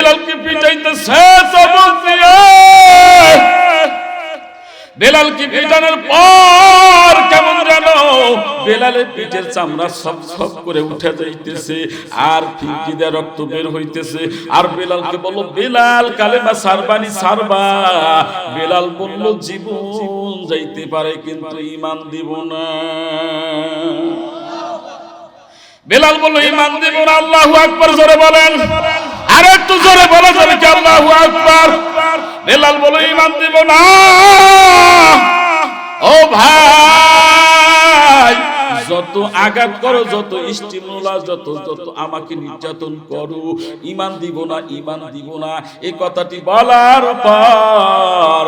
বেলালকে পিটাইতেছে চাবুক দিয়ে। বেলালকে পিটানোর পর কেমন যেন বেলালের পিঠের চামড়া সব সব করে উঠে যাইতেছে, আর ফিনকি দিয়ে রক্ত বের হইতেছে। আর বেলালকে বলল, বেলাল কালেমা সারবানি সারবা। বেলাল বলল, জীবন যাইতে পারে কিন্তু ঈমান দিব না। বেলাল বলল, ঈমান দিব না। আল্লাহু আকবার জোরে বলেন, আর একটু জোরে বলা যাবে কি আল্লাহু আকবার? বেলাল বলল, ঈমান দিব না। ও ভাই, যত আঘাত করো, যত ইস্টিমুলা, যত আমাকে নির্যাতন করো, ঈমান দিব না, ঈমান দিব না। এই কথাটি বলার পর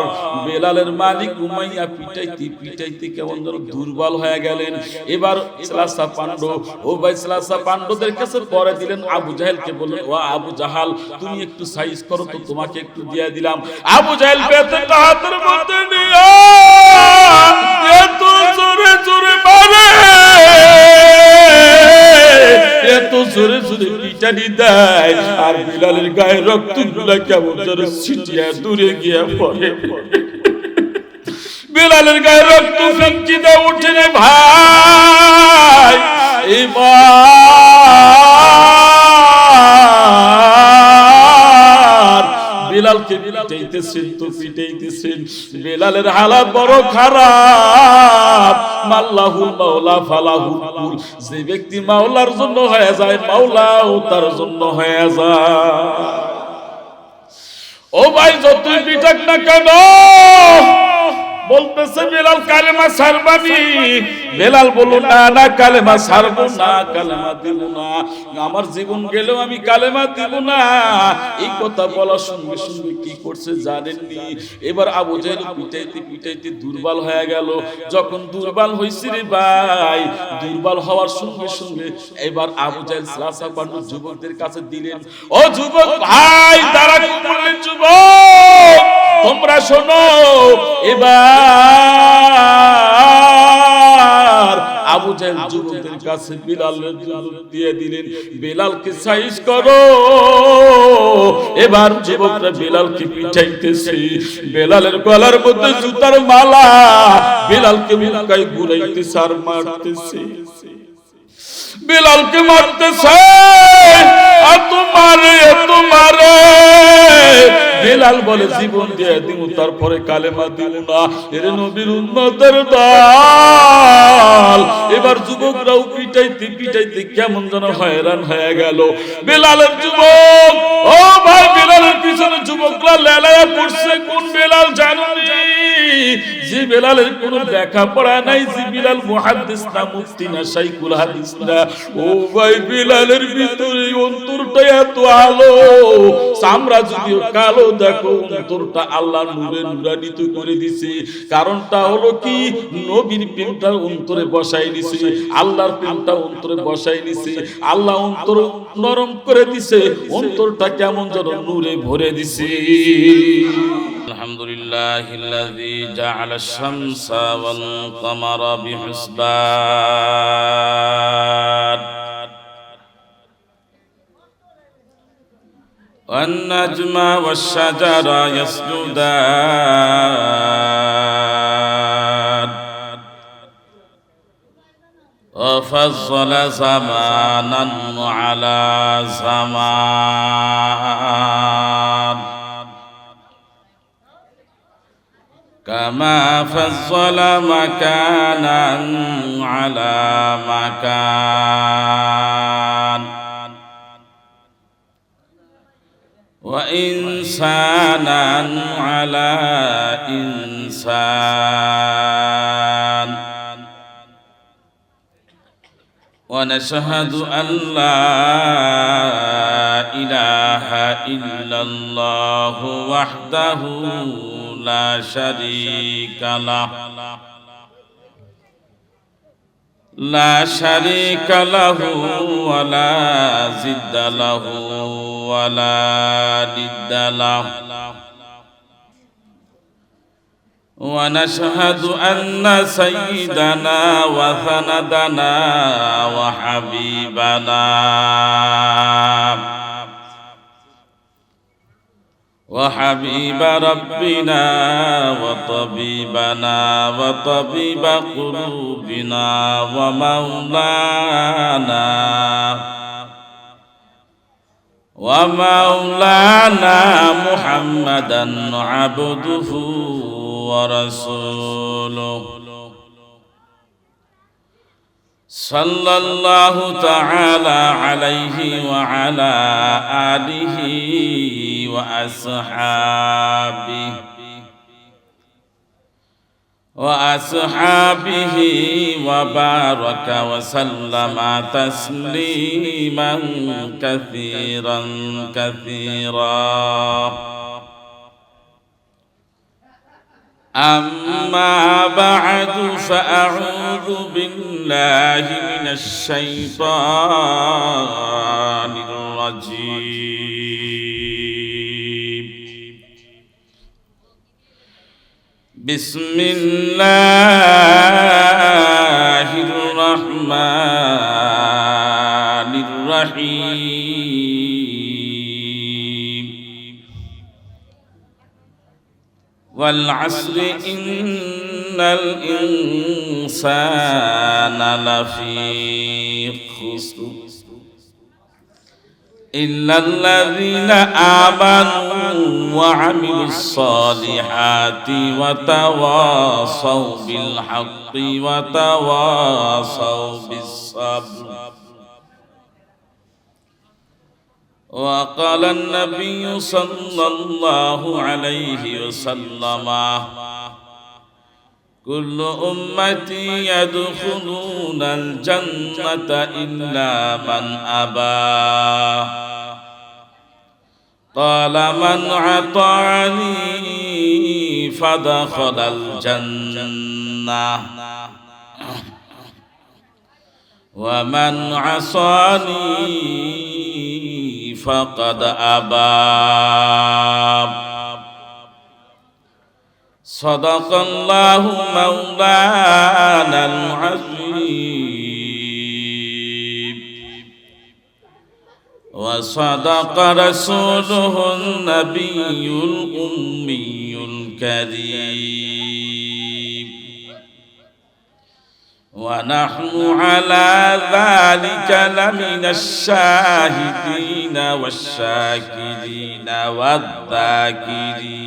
বেলালের মালিক উমাইয়া পিটাইতে পিটাইতে কেমন যেন দুর্বল হয়ে গেলেন। এবার সালাসা পান্ড, ও ভাই সালাসা পান্ডদের কাছে পরে দিলেন। আবু জাহেলকে বললেন, ও আবু জাহাল, তুমি একটু সাইজ করো তো, তোমাকে একটু দিয়ে দিলাম। আবু জাহেল বেতেটা হাতের মধ্যে নিয়ে এত জোরে জোরে মারে, এত জোরে জোরে পিটানি দেয়, আর বিলালের গায়ে রক্তগুলা কেমন যেন ছিটিয়ে দূরে গিয়ে পড়ে। বিলালের গায়ে রক্ত ফিনকি দিয়ে উঠে রে ভাই। এবার বেলালকে পিটাইতেছেন তো পিটাইতেছেন, বেলালের হালাত বড় খারাপ। মাল্লাহুল মাওলা ফালাহুল কুল, যে ব্যক্তি মাওলার জন্য হয়ে যায়, মাওলাও তার জন্য হয়ে যায়। ও ভাই, যতই পিটাক না কেন, বলতেছে বেলাল কালেমা সারবানি। বেলাল বলল, না না, কালেমা সারবো না, কালেমা দিব না, আমার জীবন গেলেও আমি কালেমা দিব না। এই কথা বলার সঙ্গে সঙ্গে কি করছে জানেননি? এবার আবু জাহেল পিটাইতে পিটাইতে দুর্বল হয়ে গেল। যখন দুর্বল হইছে রে ভাই, দুর্বল হওয়ার সঙ্গে সঙ্গে এবার আবু জাহেল সালাসা পান্ডু যুবকদের কাছে দিলেন। ও যুবক ভাই, তারা কি বললেন? যুবক তোমরা শোনো। এবার আবু জাহেল যুবকদের কাছে বিলালের দিয়ে দিলেন, বেলালকে সাইজ করো। এবার যুবকরা বেলালকে পিটাইতেছে, বেলালের গলার মধ্যে জুতার মালা, বেলালকে মুখে ঘুরাইতেছে আর মারতেছে, বেলালকে মারতেছে। এত মারে, এত মারে। বেলাল বলে, জীবন দিয়ে দিব, তারপরে কালেমা দিব না। এর নবীর উম্মতের দল। এবার যুবকরাও পিটাইতে পিটাইতে কেমন যেন হয়রান হয়ে গেল। বেলালের যুবক, ও ভাই, বেলালের পিছনে যুবকরা লেলায়া পড়ছে। কোন বেলাল জানেন? যে বেলালের কোনো লেখাপড়া নাই, যে বেলাল মুহাদ্দিস না, মুফতি না, শাইখুল হাদিস না। ও ভাই, বেলালের ভিতরে অন্তরটা এত আলো, চামড়া যদিও কালো, দেখো অন্তরটা আল্লাহ নূরে নূরান্বিত করে দিছে। কারণটা হলো কি, নবীর প্রেমটা অন্তরে বসাই নিছে, আল্লাহর প্রেমটা অন্তরে বসাই নিছে। আল্লাহ অন্তর নরম করে দিছে, অন্তরটা কেমন যেন নূরে ভরে দিছে। আলহামদুলিল্লাহিল্লাযী জাআলাশ শামসা ওয়াল কামারা বিহিসবান ওয়ান নাজমা ওয়াশ শাজারা ইয়াসজুদান ওয়া ফাযযালা জামানান আলা জামান كما فضل مكانا على مكان وإنسانا على إنسان ونشهد أن لا إله إلا الله وحده لا شريك له لا شريك له ولا ضد له ولا ند له ونشهد أن سيدنا وسندنا وحبيبنا وحبيب ربنا وطبيبنا وطبيب قلوبنا ومولانا محمدا عبده ورسوله صلى الله تعالى عليه وعلى آله وأصحابه وبارك وسلم تسليما كثيرا كثيرا. أما بعد فأعوذ بالله من الشيطان الرجيم. بسم الله الرحمن الرحيم. والعصر إن الإنسان لفي خسر إلا الذين آمنوا وعملوا الصالحات وتواصوا بالحق وتواصوا بالصبر. وقال النبي صلى الله عليه وسلم: كل أمتي يدخلون الجنة إلا من أبى. قال: من أطاعني فدخل الجنة ومن عصاني فقد أبى. صدق الله مولانا العظيم وصدق رسوله النبي الأمي الكريم. ونحن على ذلك لمن الشاهدين والشاكرين والذاكرين.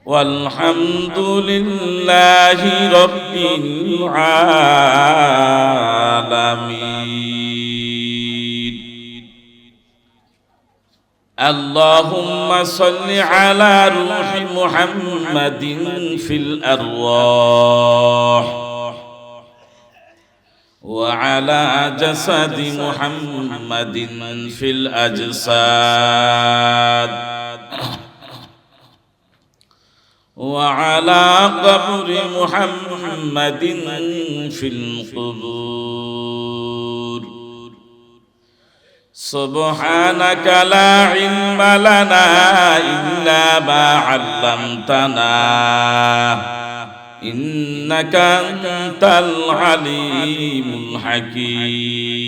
والحمد لله رب العالمين. اللهم صل على روح محمد في الأرواح وعلى جسد محمد في الأجساد وعلى قبر محمد في القبور. سبحانك لا علم لنا إلا ما علمتنا إنك أنت العليم الحكيم.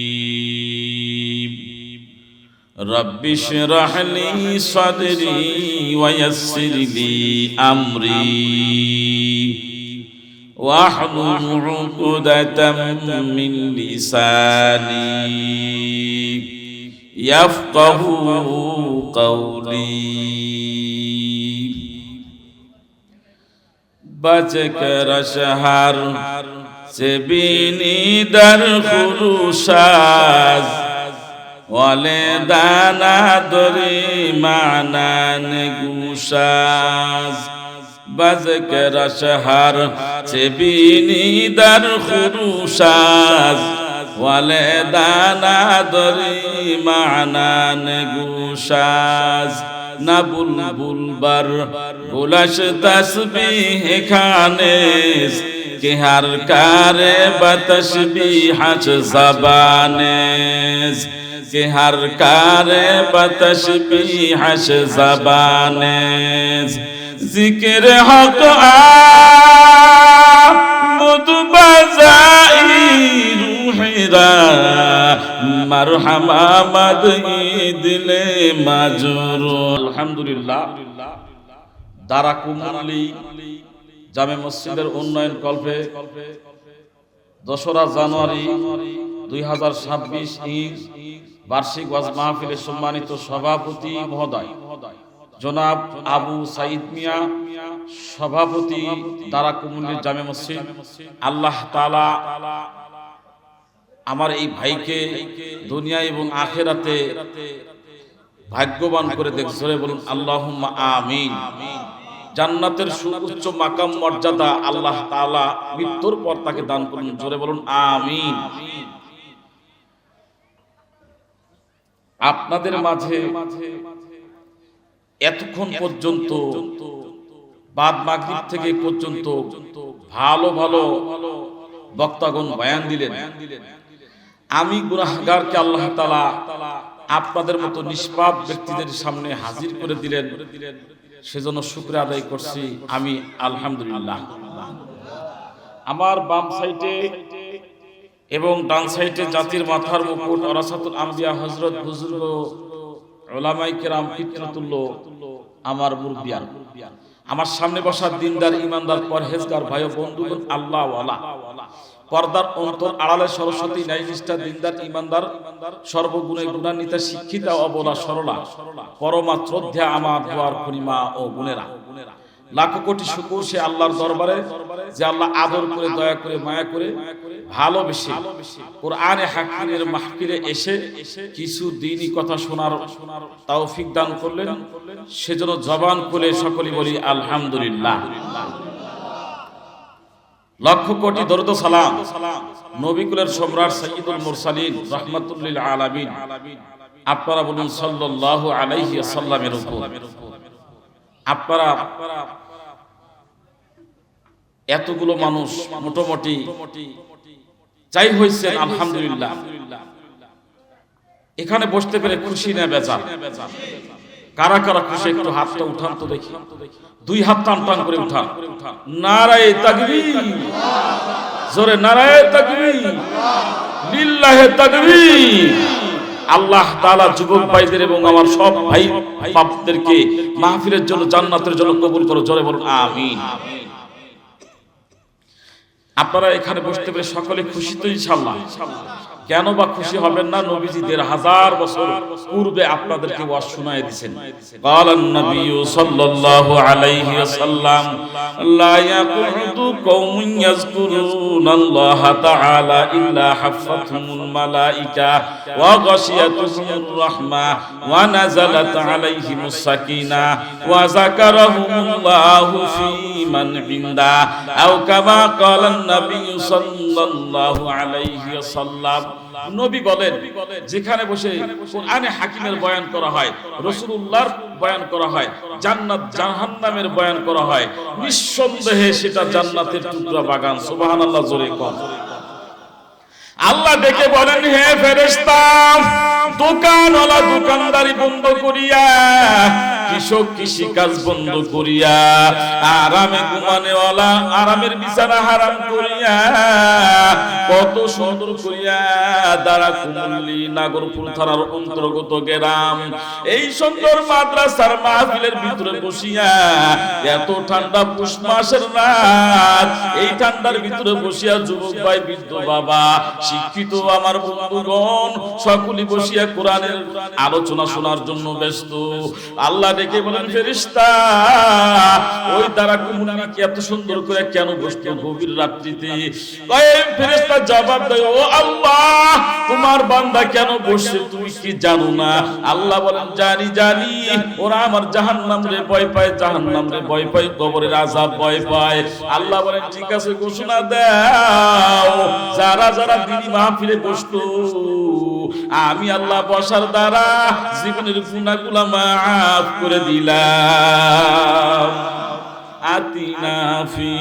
رب اشرح لي صدري ويسر لي أمري واحلل عقدة من لساني يفقه قولي. بچ کر شهر سے بینی در خروشاز والدانا دری معنان گوشاز. بچ کر شهر سے بینی در خروشاز والدانا دری معنان گوشاز. না বুলবুল বার গুলাশ তসবিহ খানেস কে হর কারে বতসবিহাস জবানেস কে হর কারে বতসবিহাস জবানেস. জিকির হক আমদ বাজাই রুহে মেরা মারহামা মাদহি দিলে মাজরুর। আলহামদুলিল্লাহ, দারাকুমুল্লি জামে মসজিদের উন্নয়ন কল্পে ২রা জানুয়ারি ২০২৬ ঈদ বার্ষিক ওয়াজ মাহফিলের সম্মানিত সভাপতি মহোদয় জনাব আবু সাইদ মিয়া, সভাপতি দারাকুমুল্লি জামে মসজিদ। আল্লাহ তাআলা আমার এই ভাইকে দুনিয়া এবং আখিরাতে ভাগ্যবান করে দেখ। জোরে বলুন আল্লাহুম্মা আমিন। জান্নাতের সুউচ্চ মাকাম মর্যাদা আল্লাহ তাআলা মৃত্যুর পর তাকে দান করুন। জোরে বলুন আমিন। আপনাদের মাঝে এতক্ষণ পর্যন্ত বাদ মাগরিব থেকে পর্যন্ত ভালো ভালো বক্তাগণ বয়ান দিলেন। আমি গুনাহগারকে আল্লাহ তাআলা আপনাদের মতো নিষ্পাপ ব্যক্তিদের সামনে হাজির করে দিলেন, সেজন্য শুকর আদায় করছি আমি আলহামদুলিল্লাহ। আমার বাম সাইডে এবং ডান সাইডে জাতির মাথার মুকুট ওরাসাতুল আম্বিয়া হযরত বুজুর্গ উলামায়ে কেরাম পিতৃতুল্য আমার মুরব্বিয়ান, আমার সামনে বসা দিনদার ইমানদার পরহেজগার ভাই ও বন্ধুগণ, আল্লাহ ওয়ালা পর্দার অন্তর আড়ালে সরস্বতী ন্যায় নিষ্ঠা দিনদার ইমানদার সর্বগুণে গুণান্বিতা শিক্ষিতা অবলা সরলা পরমা শ্রদ্ধা আমার দোয়ার পরিমা ও গুণেরা, লাখো কোটি শুকর সে আল্লাহর দরবারে যে আল্লাহ আদর করে দয়া করে মায়া করে ভালোবেসে কোরআনে হাকিমের মাহফিলে এসে কিছু দ্বীনি কথা শোনার তৌফিক দান করলেন। সেজন্য জবান খুলে সকলেই বলি আলহামদুলিল্লাহ। লক্ষ কোটি দরুদ ও সালাম নবী কুলের সম্রাট সাইয়্যিদুল মুরসালিন রাহমাতুল লিল আলামিন, আপনারা বলুন সাল্লাল্লাহু আলাইহি ওয়াসাল্লামের উপর। আপনারা এতগুলো মানুষ মোটামুটি চাই হয়েছেন আলহামদুলিল্লাহ। এখানে বসতে পেরে খুশি না বেজার? কারা কারা খুশি একটু হাতটা উঠান তো দেখি, দুই হাত টান টান করে উঠান। নারায়ে তাকবীর, জোরে নারায়ে তাকবীর, লিল্লাহে তাকবীর। আল্লাহ তাআলা যুবক ভাইদের এবং আমার সব ভাই বাপদেরকে মাহফিলের জন্য জান্নাতের জন্য কবুল করো। জোরে বলুন আমিন। আপনারা এখানে বসতে পেরে সকলে খুশি তো ইনশাআল্লাহ? কেন বা খুশি হবেন না? নবীজি ১৫০০ বছর পূর্বে আপনাদেরকে ওয়াজ শোনায় দিয়েছেন। ক্বালান নবিয়্যু সাল্লাল্লাহু আলাইহি ওয়াসাল্লাম লা ইয়াকুদু কওমুন ইয়াযকুরুনাল্লাহা তাআলা ইল্লা হাফাতহুমুল মালায়েকা ওয়া গাশিয়াতুহুমুর রাহমা ওয়া নাযালাত আলাইহিমুস সাকিনা ওয়া যাকারাহুমুল্লাহু ফী মান ইনদা আও কামা ক্বালান নবিয়্যু সাল্লাল্লাহু আলাইহি ওয়াসাল্লাম। নবী বলেন, যেখানে বসে কোরআনে হাকিমের বয়ান করা হয়, রাসূলুল্লাহর বয়ান করা হয়, জান্নাত জাহান্নামের বয়ান করা হয়, নিঃসন্দেহে সেটা জান্নাতের টুকরা বাগান। সুবহানাল্লাহ, জোরে কোন। আল্লাহ ডেকে বলেন, হে ফেরেশতা, দোকানওয়ালা দোকানদারি বন্ধ করিয়া, কৃষক কৃষি কাজ বন্ধ করিয়া, আরামে ঘুমানেওয়ালা আরামের বিছানা হারাম করিয়া, কত সুন্দর করিয়া দারাকুমুল্লি নাগরপুর থানার অন্তর্গত গ্রাম এই সুন্দর মাদ্রাসার মাহফিলের ভিতরে বসিয়া, এত ঠান্ডা পুষ মাসের রাত, এই ঠান্ডার ভিতরে বসিয়া যুবক ভাই, বৃদ্ধ বাবা, শিক্ষিত আমার বন্ধুগণ সকলে বসিয়া কোরআনের আলোচনা শোনার জন্য ব্যস্ত। আল্লাহ ডেকে বলেন, ফেরেশতা, ওই দারাকুমুল্লি কি এত সুন্দর করে কেন বসতো গভীর রাত্রিতে? ফেরেশতা জবাব দেয়, ও আল্লাহ, তোমার বান্দা কেন বসে তুমি কি জানো না? আল্লাহ বলেন, জানি জানি, ওরা আমার জাহান্নাম রে ভয় পায়, জাহান্নাম রে ভয় পায়, কবরের আযাব ভয় পায়। আল্লাহ বলেন, ঠিক আছে, ঘোষণা দাও, যারা যারা দিনী মাহফিলে বসতো, আমি আল্লাহ বসার দ্বারা জীবনের গুনাহগুলো মাফ করে দিলাম। আতিনা ফি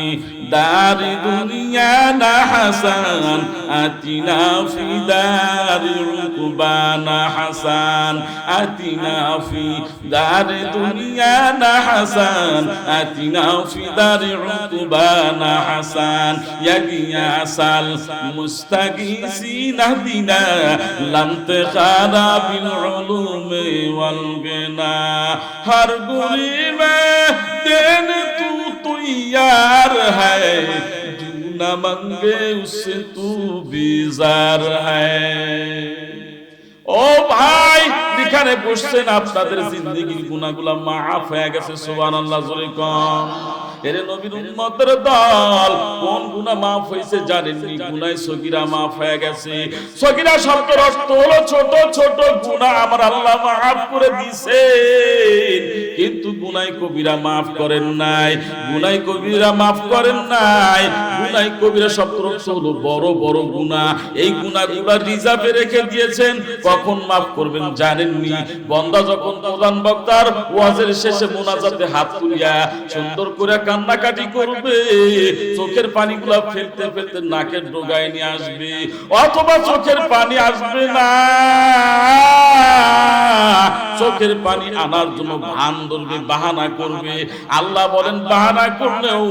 দারি দুনিয়ানা হাসান আতিনা ফি দারি উকবানা হাসান আতিনা ফি দারি দুনিয়ানা হাসান আতিনা ফি দারি উকবানা হাসান ইয়া গিয়াসাল মুস্তাগীসিন আহদিনা লাম তাখারা বিল উলুমি ওয়াল গিনা हर गुली में देन तू तैयार है जो न मंगे उससे तू बीजार है ও ভাই এখানে বসছেন আপনাদের জিন্দেগির গুনাহগুলো মাফ হয়ে গেছে সুবহানাল্লাহ জোরে কোন এরে নবীর উম্মতের দল কোন গুনাহ মাফ হইছে জানেননি গুনাহ সগীরা মাফ হয়ে গেছে সগীরা শব্দের অর্থ হলো ছোট ছোট গুনাহ আমার আল্লাহ মাফ করে দিয়েছেন কিন্তু গুনাহ কবিরা মাফ করেন নাই গুনাহ কবিরা মাফ করেন নাই গুনাহ কবিরা শব্দের অর্থ হলো বড় বড় গুনাহ এই গুনাহগুলো রিজার্ভে রেখে দিয়েছেন কখন মাফ করবেন জানেননি বান্দা যখন প্রধান বক্তার ওয়াজের শেষে মুনাজাতে হাত তুলিয়া সুন্দর করে কান্নাকাটি করবে চোখের পানিগুলো ফেলতে ফেলতে নাকের ডগায় নিয়ে আসবে অথবা চোখের পানি আসবে না চোখের পানি আনার জন্য ভান ধরবে বাহানা করবে আল্লাহ বলেন বাহানা করলেও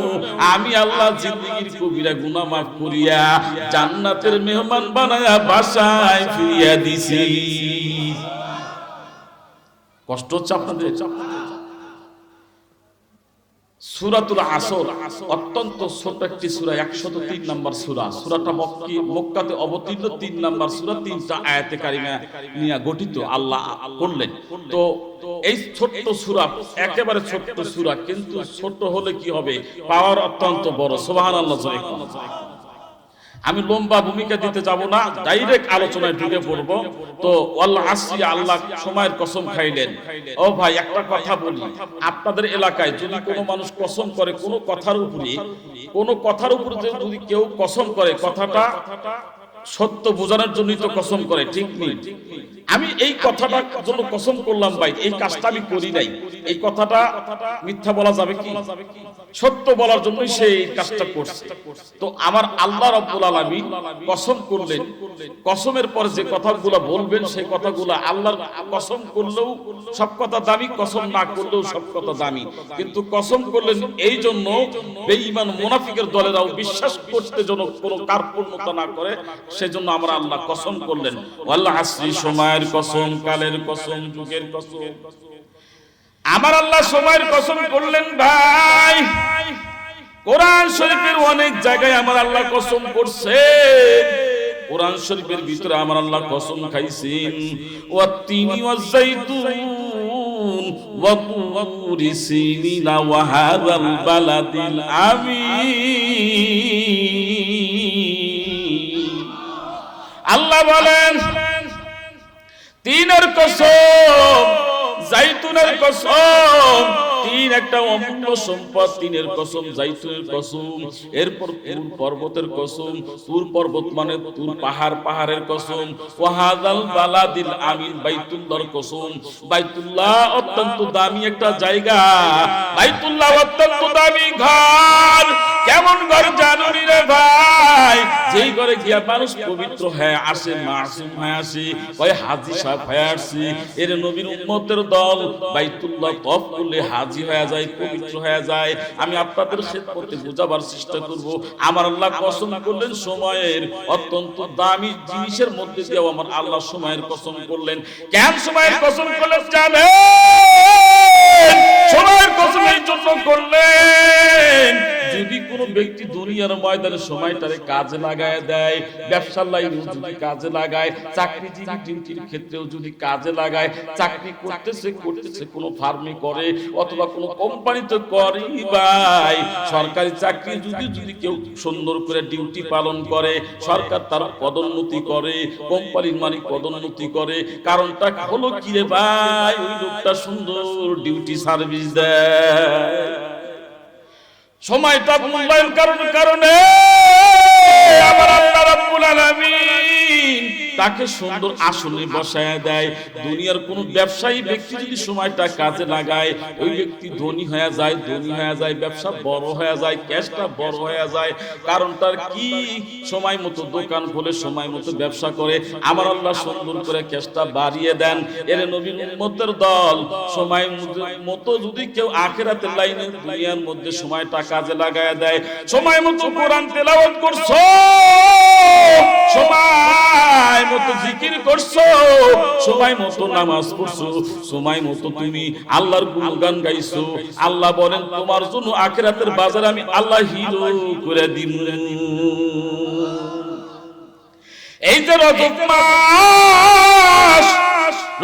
আমি আল্লাহ জিন্দেগির কবিরা গুনাহ মাফ করিয়া জান্নাতের মেহমান বানায়া বাসায় ফিরিয়ে দিছি কষ্ট হচ্ছে আপনাদের সূরাতুল আসর অত্যন্ত ছোট একটি সূরা 103 নম্বর সূরা সূরাটা মক্কাতে অবতীর্ণ 3 নম্বর সূরা 3টা আয়াতে কারিমা নিয়ে গঠিত আল্লাহ করলেন তো এই ছোট্ট সূরা একেবারে ছোট্ট সূরা কিন্তু ছোট হলে কি হবে পাওয়ার অত্যন্ত বড় সুবহানাল্লাহ জোরে কোন আমি লম্বা ভূমিকা দিতে যাব না ডাইরেক্ট আলোচনায় ঢুকে পড়ব তো ওয়াল আসরি আল্লাহ সময়ের কসম খাইলেন ও ভাই একটা কথা বলি আপনাদের এলাকায় যদি কোনো মানুষ কসম করে কোনো কথার উপরে যদি কেউ কসম করে কথাটা সত্য বোঝানোর জন্যই তো কসম করে ঠিক নেই আমি এই কথাটার জন্য কসম করলাম ভাই এই কাজটা আমি করি নাই এই কথাটা মিথ্যা বলা যাবে কি সত্য বলার জন্যই সে এই কাজটা করছে তো আমার আল্লাহ রাব্বুল আলামিন কসম করলেন কসমের পর যে কথাগুলো বলবেন সেই কথাগুলো আল্লাহর কসম করলেও সব কথা দামি কসম না করলেও সব কথা দামি কিন্তু কসম করলেন এই জন্য বেঈমান মুনাফিকের দলেরাও বিশ্বাস করতে যেন কোনো কার্পণ্যতা না করে সেজন্য আমরা আল্লাহ কসম করলেন ওয়াল আসরি সময়ের কসম কালের কসম যুগের কসম আমার আল্লাহ সময়ের কসম করলেন ভাই কোরআন শরীফের অনেক জায়গায় আমার আল্লাহ কসম করছে কোরআন শরীফের ভিতরে আমার আল্লাহ কসম খাইছেন ওয়াত্তিনি ওয়াজাইতুন ওয়া তুরি সিনিনা ওয়া হাযাল বালাদিল আমিন আল্লাহ বলেন তিনের কসম জাইতুনের কসম তিন একটা অমূল্য সম্পদ তিনের কসম জাইতুনের কসম এরপর তুর পর্বতের কসম তুর পর্বত মানে তুর পাহাড়ের কসম ওয়াহাদাল বালাদিল আমিন বাইতুল্লাহর কসম বাইতুল্লাহ অত্যন্ত দামি একটা জায়গা বাইতুল্লাহ অত্যন্ত দামি ঘর কেমন ঘর জানুনি রে ভাই যেই ঘরে গিয়া মানুষ পবিত্র হয়ে আসে মাসুম হয়ে আসে ওই হাজী সাহেব হয়ে আসে এর নবীর উম্মতের দল বাইতুল্লাহ তওয়াফ করলে হাজী হয়ে যায় পবিত্র হয়ে যায় আমি আপনাদের খেদমতে বোঝাবার চেষ্টা করব আমার আল্লাহ কসম করলেন সময়ের অত্যন্ত দামি জিনিসের মধ্যে দিয়ে আমার আল্লাহ সময়ের কসম করলেন কেন সময়ের কসম করলেন জানেন সময়ের কসম এই জন্য করলেন যদি কোনো ব্যক্তি দুনিয়ার ময়দানে সময়টারে কাজে লাগায় দেয় ব্যবসার লাইনে যদি কাজে লাগায় চাকরিজীবী ডিউটির ক্ষেত্রেও যদি কাজে লাগায় চাকরি করতেছে কোনো ফার্মে করে অথবা কোনো কোম্পানিতে করে ভাই সরকারি চাকরি যদি কেউ সুন্দর করে ডিউটি পালন করে সরকার তার পদোন্নতি করে কোম্পানির মালিক পদোন্নতি করে কারণটা হলো কি রে ভাই ওই লোকটা সুন্দর ডিউটি সার্ভিস দেয় সময়টা মূল্যায়ন কারণে আমার আল্লাহ রাব্বুল আলামিন তাকে সুন্দর আসনে বসায় দেয়। দুনিয়ার কোন ব্যবসায়ী ব্যক্তি যদি সময়টা কাজে লাগায়, ওই ব্যক্তি ধনী হয়ে যায়, ব্যবসা বড় হয়ে যায়, ক্যাশটা বড় হয়ে যায়। কারণটার কি? সময় মতো দোকান খোলে, সময় মতো ব্যবসা করে, আমার আল্লাহ সুন্দর করে ক্যাশটা বাড়িয়ে দেন। এর নবীর উম্মতের দল, সময় মতো যদি কেউ আখিরাতের লাইনে দুনিয়ার মধ্যে সময়টা কাজে লাগায় দেয়, সময় মতো কোরআন তেলাওয়াত করছো, সময় মতো জিকির করছো, সময় মতো নামাজ পড়ছো, সময় মতো তুমি আল্লাহর গুণগান গাইছো, আল্লাহ বলেন তোমার জন্য আখিরাতের বাজারে আমি আল্লাহ হিরো করে দিব। এই যে রজব মাস,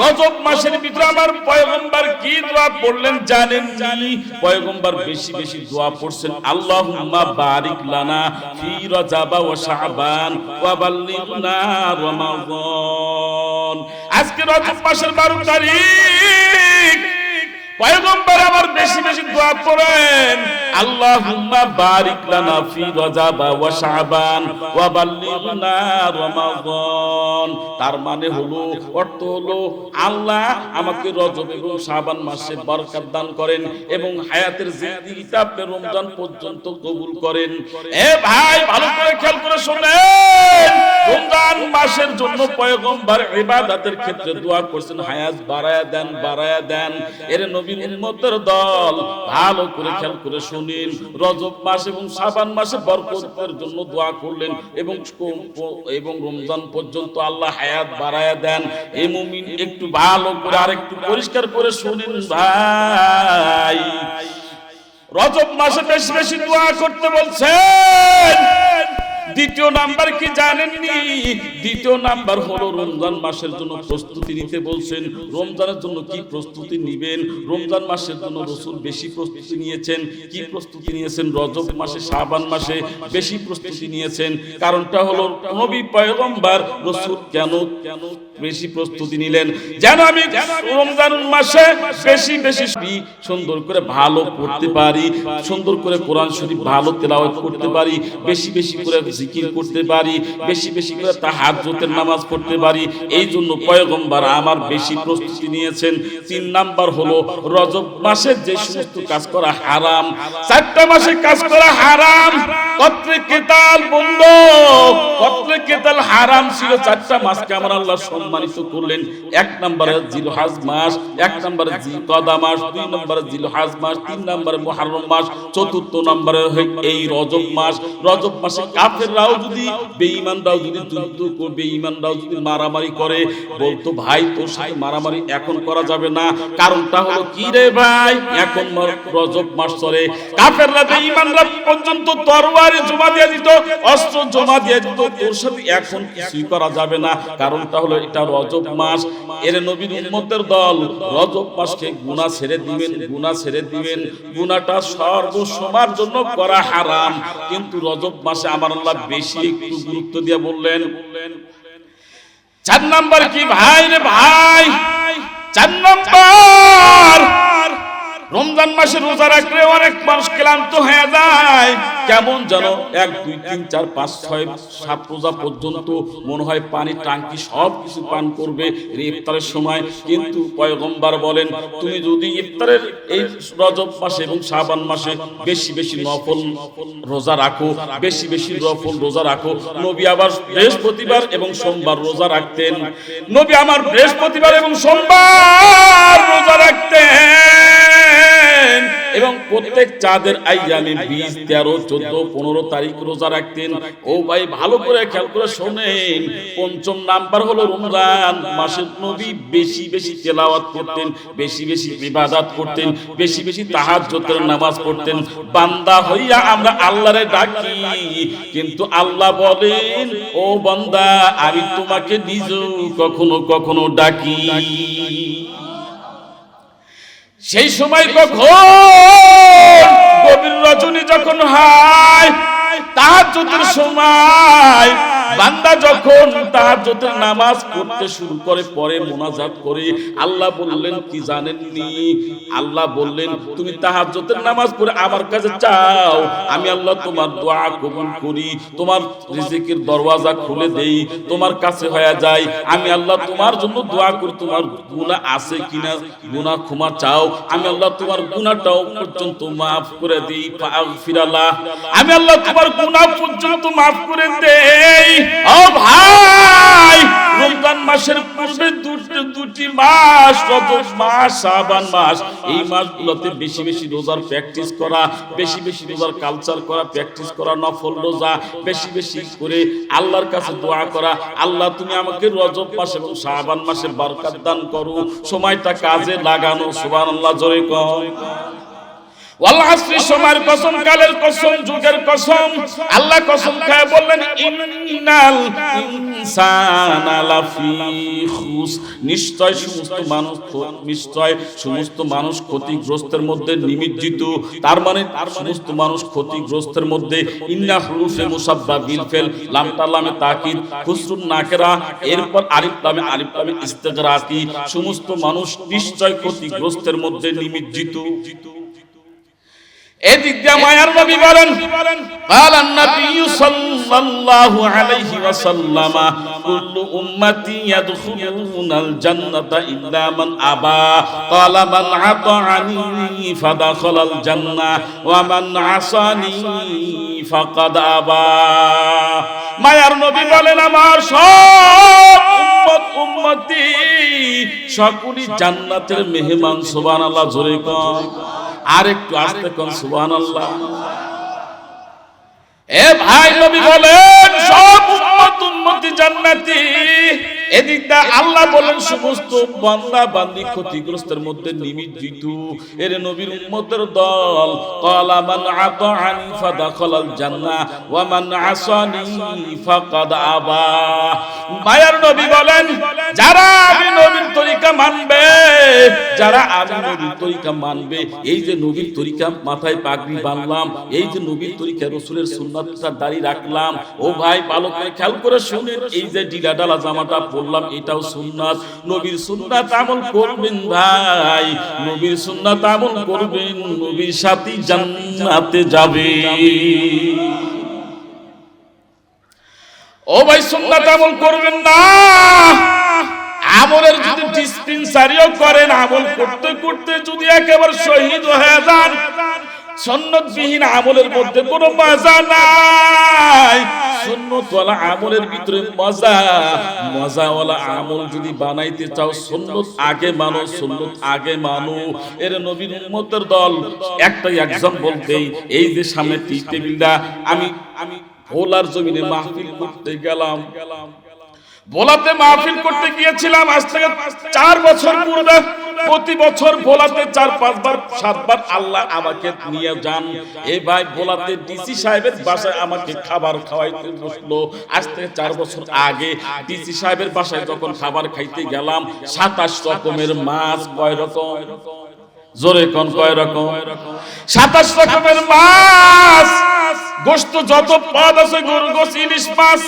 রজব মাসের ভিতরে আমার পয়গম্বর কি দোয়া পড়লেন জানেন? জানি পয়গম্বর বেশি বেশি দোয়া পড়ছেন, আল্লাহুম্মা বারিক লানা ফি রজব ওয়া শাবান ওয়া বাল্লিগনা রমাদান। আজকে রজব মাসের 12 তারিখ, পয়গম্বর আমার বেশি বেশি দোয়া করেন, আল্লাহুম্মা বারিক লানা ফি রজব ওয়া শাবান ওয়া বাল্লিগনা রমাদান। তার মানে হলো, অর্থ হলো, আল্লাহ আমাকে রজব এবং শাবান মাসে বরকত দান করেন এবং হায়াতের জিন্দেগিটা আপনি রমজান পর্যন্ত কবুল করেন। এ ভাই, ভালো করে খেয়াল করে শুনেন, রমজান মাসের জন্য পয়গম্বর ইবাদতের ক্ষেত্রে দোয়া করছেন, হায়াত বাড়ায়া দেন, বাড়ায়া দেন। এর নবীর উম্মতের দল, ভালো করে খেয়াল করে শুনেন, রজব মাস এবং শাবান মাসে বরকতের জন্য দোয়া করলেন এবং রমজান পর্যন্ত আল্লাহ হায়াত বাড়ায়া দেন। এই মুমিন একটু ভালো করে আর একটু পরিষ্কার করে শুনেন ভাই, রজব মাসে বেশি বেশি দোয়া করতে বলছেন। দ্বিতীয় নাম্বার কি জানেননি? দ্বিতীয় নাম্বার হলো রমজান মাসের জন্য প্রস্তুতি নিতে বলছেন। রমজানের জন্য কি প্রস্তুতি নিবেন? রমজান মাসের জন্য রাসূল বেশি প্রস্তুতি নিয়েছেন। কি প্রস্তুতি নিয়েছেন? রজব মাসে, শাবান মাসে বেশি প্রস্তুতি নিয়েছেন। কারণটা হলো, নবী পয়গম্বর রাসূল কেন বেশি প্রস্তুতি নিলেন? যেন আমি রমজান মাসে বেশি বেশি সুন্দর করে ভালো পড়তে পারি, সুন্দর করে কোরআন শরীফ ভালো তেলাওয়াত করতে পারি, বেশি বেশি করে জিকির করতে পারি, বেশি বেশি করে তাহাজ্জুদের নামাজ পড়তে পারি। এই জন্য পয়গম্বর আমার বেশি প্রস্তুতি নিয়েছেন। 3 নাম্বার হলো, রজব মাসে যে সমস্ত কাজ করা হারাম, 4টা মাসে কাজ করা হারাম। কত্রে কেতাল বন্ধ, কত্রে কেতাল হারাম ছিল। 4টা মাসকে আমার আল্লাহ সম্মানিত করলেন। 1 নম্বরে জিলহজ মাস, 1 নম্বরে জিলকদা মাস, 2 নম্বরে জিলহজ মাস, 3 নম্বরে মুহররম মাস, 4th নম্বরে এই রজব মাস। রজব মাসে কাফেররাও যদি, বেঈমানরাও যদি যুদ্ধ করে, বেঈমানরাও যদি মারামারি করে, বলতো ভাই তোর সাথে মারামারি এখন করা যাবে না। কারণটা হলো কি রে ভাই? এখন রজব মাস চলে, কাফেররা, বেঈমানরা পর্যন্ত তরবারি জমা দিয়ে দিত, অস্ত্র জমা দিয়ে দিত, তোর সাথে এখন কিছুই করা যাবে না। কারণটা হলো এটা রজব মাস। এর নবীর উম্মতের দল রজব মাসকে গুনাহ ছেড়ে দিবেন, গুনাহ ছেড়ে দিবেন। গুনাহটা সর্বসময়ের জন্য করা হারাম, কিন্তু রজব মাসে আমার আল্লাহ বেশি একটু গুরুত্ব দিয়ে বললেন। 4 নাম্বার কি ভাই রে ভাই? 4 নাম্বার, রমজান মাসে রোজা রাখলে অনেক মানুষ ক্লান্ত হয়ে যায়, কেমন যেন 1 2 3 4 5 6 7 রোজা পর্যন্ত মনে হয় পানি টাঙ্কি সব কিছু পান করবে ইফতারের সময়। কিন্তু পয়গম্বর বলেন, তুমি যদি ইফতারের এই রজব মাসে এবং শাবান মাসে বেশি বেশি নফল রোজা রাখো, বেশি বেশি নফল রোজা রাখো। নবী আবার বৃহস্পতিবার এবং সোমবার রোজা রাখতেন। নবী আমার বৃহস্পতিবার এবং সোমবার রোজা রাখতেন এবং প্রত্যেক চাঁদের আইয়ামে 20 13 14 15 তারিখ রোজা রাখতেন। ও ভাই, ভালো করে খেয়াল করে শুনেন। 5ম নাম্বার হলো, রমজান মাসে নবী বেশি বেশি তেলাওয়াত করতেন, বেশি বেশি ইবাদত করতেন, বেশি বেশি তাহাজ্জুদের নামাজ পড়তেন। বান্দা হইয়া আমরা আল্লাহরে ডাকি, কিন্তু আল্লাহ বলেন, ও বান্দা আমি তোমাকে নিজেও কখনো কখনো ডাকি। সেই সময় কখন? গভীর রজনী যখন হয়, তাহাজ্জুদের সময়, বান্দা যখন তাহাজ্জুদের নামাজ পড়তে শুরু করে পরে মুনাজাত করে আল্লাহ বললেন কি জানেননি? আল্লাহ বললেন তুমি তাহাজ্জুদের নামাজ পড়ে আমার কাছে চাও, আমি আল্লাহ তোমার দোয়া কবুল করি, তোমার রিজিকের দরওয়াজা খুলে দেই, তোমার কাছে হয়ে যায়। আমি আল্লাহ তোমার জন্য দোয়া করি, তোমার গুনাহ আছে কিনা গুনাহ ক্ষমা চাও, আমি আল্লাহ তোমার গুনাহটাও পর্যন্ত maaf করে দেই। ফাগফিরাল্লাহ, আমি আল্লাহ তোমার গুনাহ পর্যন্ত maaf করে দেই। ও ভাই, রমজান মাসের পূর্বে দুটি মাস, রজব মাস, শাবান মাস, এই মাসগুলোতে বেশি বেশি রোজার প্র্যাকটিস করা, বেশি বেশি রোজার কালচার করা, প্র্যাকটিস করা, নফল রোজা বেশি বেশি করে আল্লাহর কাছে দোয়া করা, আল্লাহ তুমি আমাকে রজব মাস এবং শাবান মাসে বরকত দান করো, সময়টা কাজে লাগানো। সুবহানাল্লাহ, জোরে কও। ওয়াল আসরি, সময়ের কসম, কালের কসম, যুগের কসম, আল্লাহ কসম খায় বললেন ইন্নাল ইনসানা লাফি খুস, নিশ্চয় সমস্ত মানুষ ক্ষতিগ্রস্তের মধ্যে নিমজ্জিত। তার মানে সমস্ত মানুষ ক্ষতিগ্রস্তের মধ্যে। ইন্না হুরুফে মুসাব্বা বিল ফেল, লামটা লামে তাকিদ, খুসরুন নাকেরা, এরপর আলিফ লামে ইস্তিগরাকি, সমস্ত মানুষ নিশ্চয় ক্ষতিগ্রস্তের মধ্যে নিমজ্জিত। এদিক দিয়ে মায়ার নবী বলেন কালান নবী সাল্লাল্লাহু আলাইহি ওয়াসাল্লাম কুল্লু উম্মতি ইয়াদখুলুনাল জান্নাতা ইল্লা মান আবা ক্বালা মান আতাআনি ফাদাখালাল জান্নাহ ওয়া মান আসানি ফাকাদ আবা। মায়ার নবী বলেন আমার সব উম্মতি সকলেই জান্নাতের মেহমান। সুবহানাল্লাহ, জোরে কও। আর একটু আস্তে কোন সুবহানাল্লাহ। এ ভাই, নবী বলেন সব উম্মতি জান্নাতি। এদিকটা আল্লাহ বলেন সমস্ত বান্দা বান্দি ক্ষতিগ্রস্তের মধ্যে নিমজ্জিত। এর নবীর উম্মতের দল ক্বালা মান আতাআনি ফাদাখালাল জান্নাহ ওয়া মান আসানি ফাকাদ আবা। মায়ার নবী বলেন যারা আমি নবীর তরিকা মানবে, যারা আমি নবীর তরিকা মানবে, এই যে নবীর তরিকা মাথায় পাগড়ি বাঁধলাম, এই যে নবীর তরিকা রাসূলের সুন্নাতটা দাড়ি রাখলাম, ও ভাই ভালো করে খেয়াল করে শুনেন, এই যে ঢিলা ঢালা জামাটা পরলাম এটাও সুন্নাত। নবীর সুন্নাত আমল করবেন ভাই, নবীর সুন্নাত আমল করবেন, নবীর সাথে জান্নাতে যাবে। ও ভাই, সুন্নাত আমল করবেন না, আমলের যদি ডিসপেন্সারিও করেন, আমল করতে করতে যদি একেবারে শহীদ হয়ে যান, সুন্নতবিহীন আমলের মধ্যে কোনো মজা নাই। সুন্নতওয়ালা আমলের ভিতরে মজাওয়ালা আমল যদি বানাইতে চাও, সুন্নত আগে মানো, সুন্নত আগে মানো। এর নবীর উম্মতের দল একটাই এক্সাম্পল দেই। এই যে সামনে টি টেবিলটা, আমি ভোলার জমিনে মাহফিল করতে গেলাম, ভোলাতে মাহফিল করতে গিয়েছিলাম আজ থেকে 4 বছর পূর্বে। প্রতি বছর ভোলাতে 4-5 বার 7 বার আল্লাহ আমাকে নিয়ে যান। এই ভাই, ভোলাতে ডিসি সাহেবের বাসায় আমাকে খাবার খাওয়াইতে বসলো। আজ থেকে 4 বছর আগে ডিসি সাহেবের বাসায় যখন খাবার খাইতে গেলাম, 27 রকমের মাছ। কয় রকম? জোরে কোন, কয় রকম? 27 রকমের মাছ, গোশত যত পদ আছে, গরু গোশত, ইলিশ মাছ,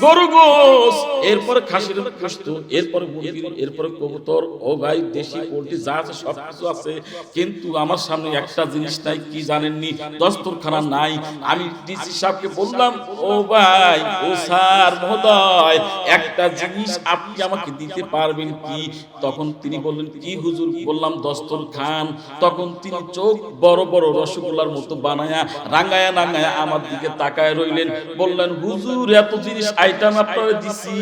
গরু গোশত, এরপর খাসির গোশত, এরপর মুরগি, এরপর কবুতর, ও ভাই দেশি পোল্ট্রি যা আছে সব কিছু আছে। কিন্তু আমার সামনে একটা জিনিস নাই, কি জানেননি? দস্তরখানা নাই। আমি ডিসি সাহেবকে বললাম, ও ভাই, ও স্যার মহোদয়, একটা জিনিস আপনি আমাকে দিতে পারবেন কি? তখন তিনি বললেন, কি হুজুর? বললাম দস্তরখান। তখন তিনি চোখ বড় বড় রসগোল্লার মতো বানায়া রাঙ্গায়া রাঙ্গায়া আমার দিকে তাকায় রইলেন। বললেন, হুজুর, এত জিনিস আইটেম আপনারা দিছি,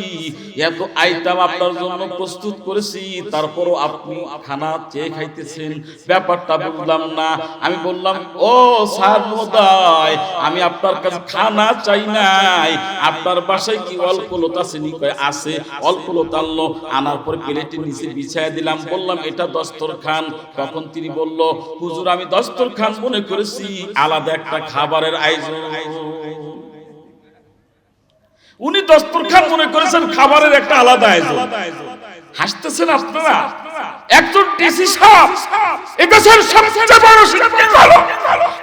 এত আইটেম আপনার জন্য প্রস্তুত করেছি, তারপরও আপনি খানা চেয়ে খাইতেছেন, ব্যাপারটা বুঝলাম না। আমি বললাম, ও স্যার মহোদয়, আমি আপনার কাছে খানা চাই নাই, আপনার বাসায় কি অল্প লোত আছে? নিকয় আছে। অল্প লোত আনলো, আনার পর প্লেটের নিচে বিছায়া দিলাম, বললাম এটা দস্তরখান। তখন তিনি বলল, হুজুর, আমি দস্তরখান মনে করেছি আলাদা একটা খাবারের আয়োজন। উনি দস্তরখান মনে করেছেন খাবারের একটা আলাদা আয়োজন। হাসতেছেন আপনারা? একজন ডিসি সাহেব এদেশের সবচেয়ে বড় শিক্ষিত,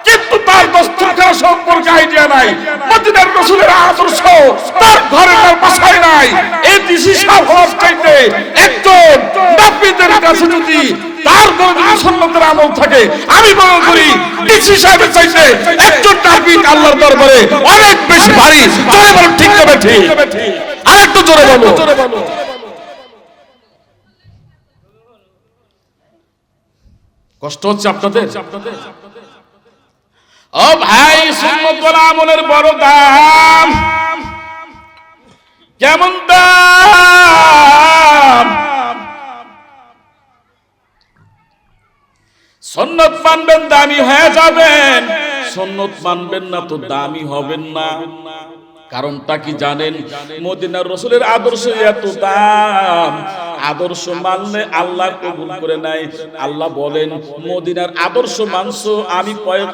কিন্তু তার তার দস্তরখানা সম্পর্কে আইডিয়া নাই, মদিনার রাসূলের আদর্শ তার ঘরে তার বাসায় নাই। এই ডিসি সাহেব হওয়ার চাইতে একজন নাপিতের কাছে যদি তার ঘরে যদি সুন্নতের আমল থাকে, আমি মনে করি ডিসি সাহেবের চাইতে একজন নাপিত আল্লাহর দরবারে অনেক বেশি ভারী। জোরে বলো ঠিক না ঠিক? আরেকটু জোরে বলো। কষ্ট হচ্ছে আপনাদের? ও ভাই, সুন্নত ওয়াল আমলের বড় দাম। কেমন দাম? সুন্নত মানবেন দামি হয়ে যাবেন, সুন্নত মানবেন না তো দামি হবেন না। কারণটা কি জানেন? মদিনার রাসূলের আদর্শ এত দাম, আদর্শ মানলে আল্লাহ কবুল করে নাই। আল্লাহ বলেন, মদিনার আদর্শ মানছো,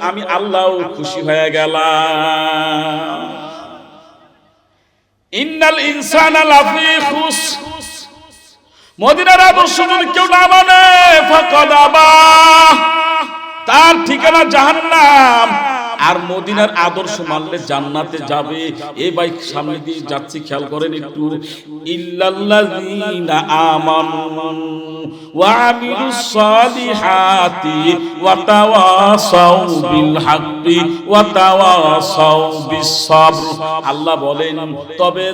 আমি আল্লাহও খুশি হয়ে গেলাম। ইন্নাল ইনসানা লাফি খুস। মদিনার আদর্শ যদি কেউ না মানে ফাকাদ আবা, তার ঠিকানা জাহান্নাম। আর মদিনার আদর্শ মানলে জান্নাতে যাবে। এই ভাই সামনে দিয়ে যাচ্ছি, খেয়াল করেন একটু। ইল্লাল্লাযীনা আমানু ওয়া আমিলুস সালিহাতি ওয়া তাওয়াসাউ বিল হাক্কি ওয়া তাওয়াসাউ বিস সাবর। আল্লাহ বলেন, তবে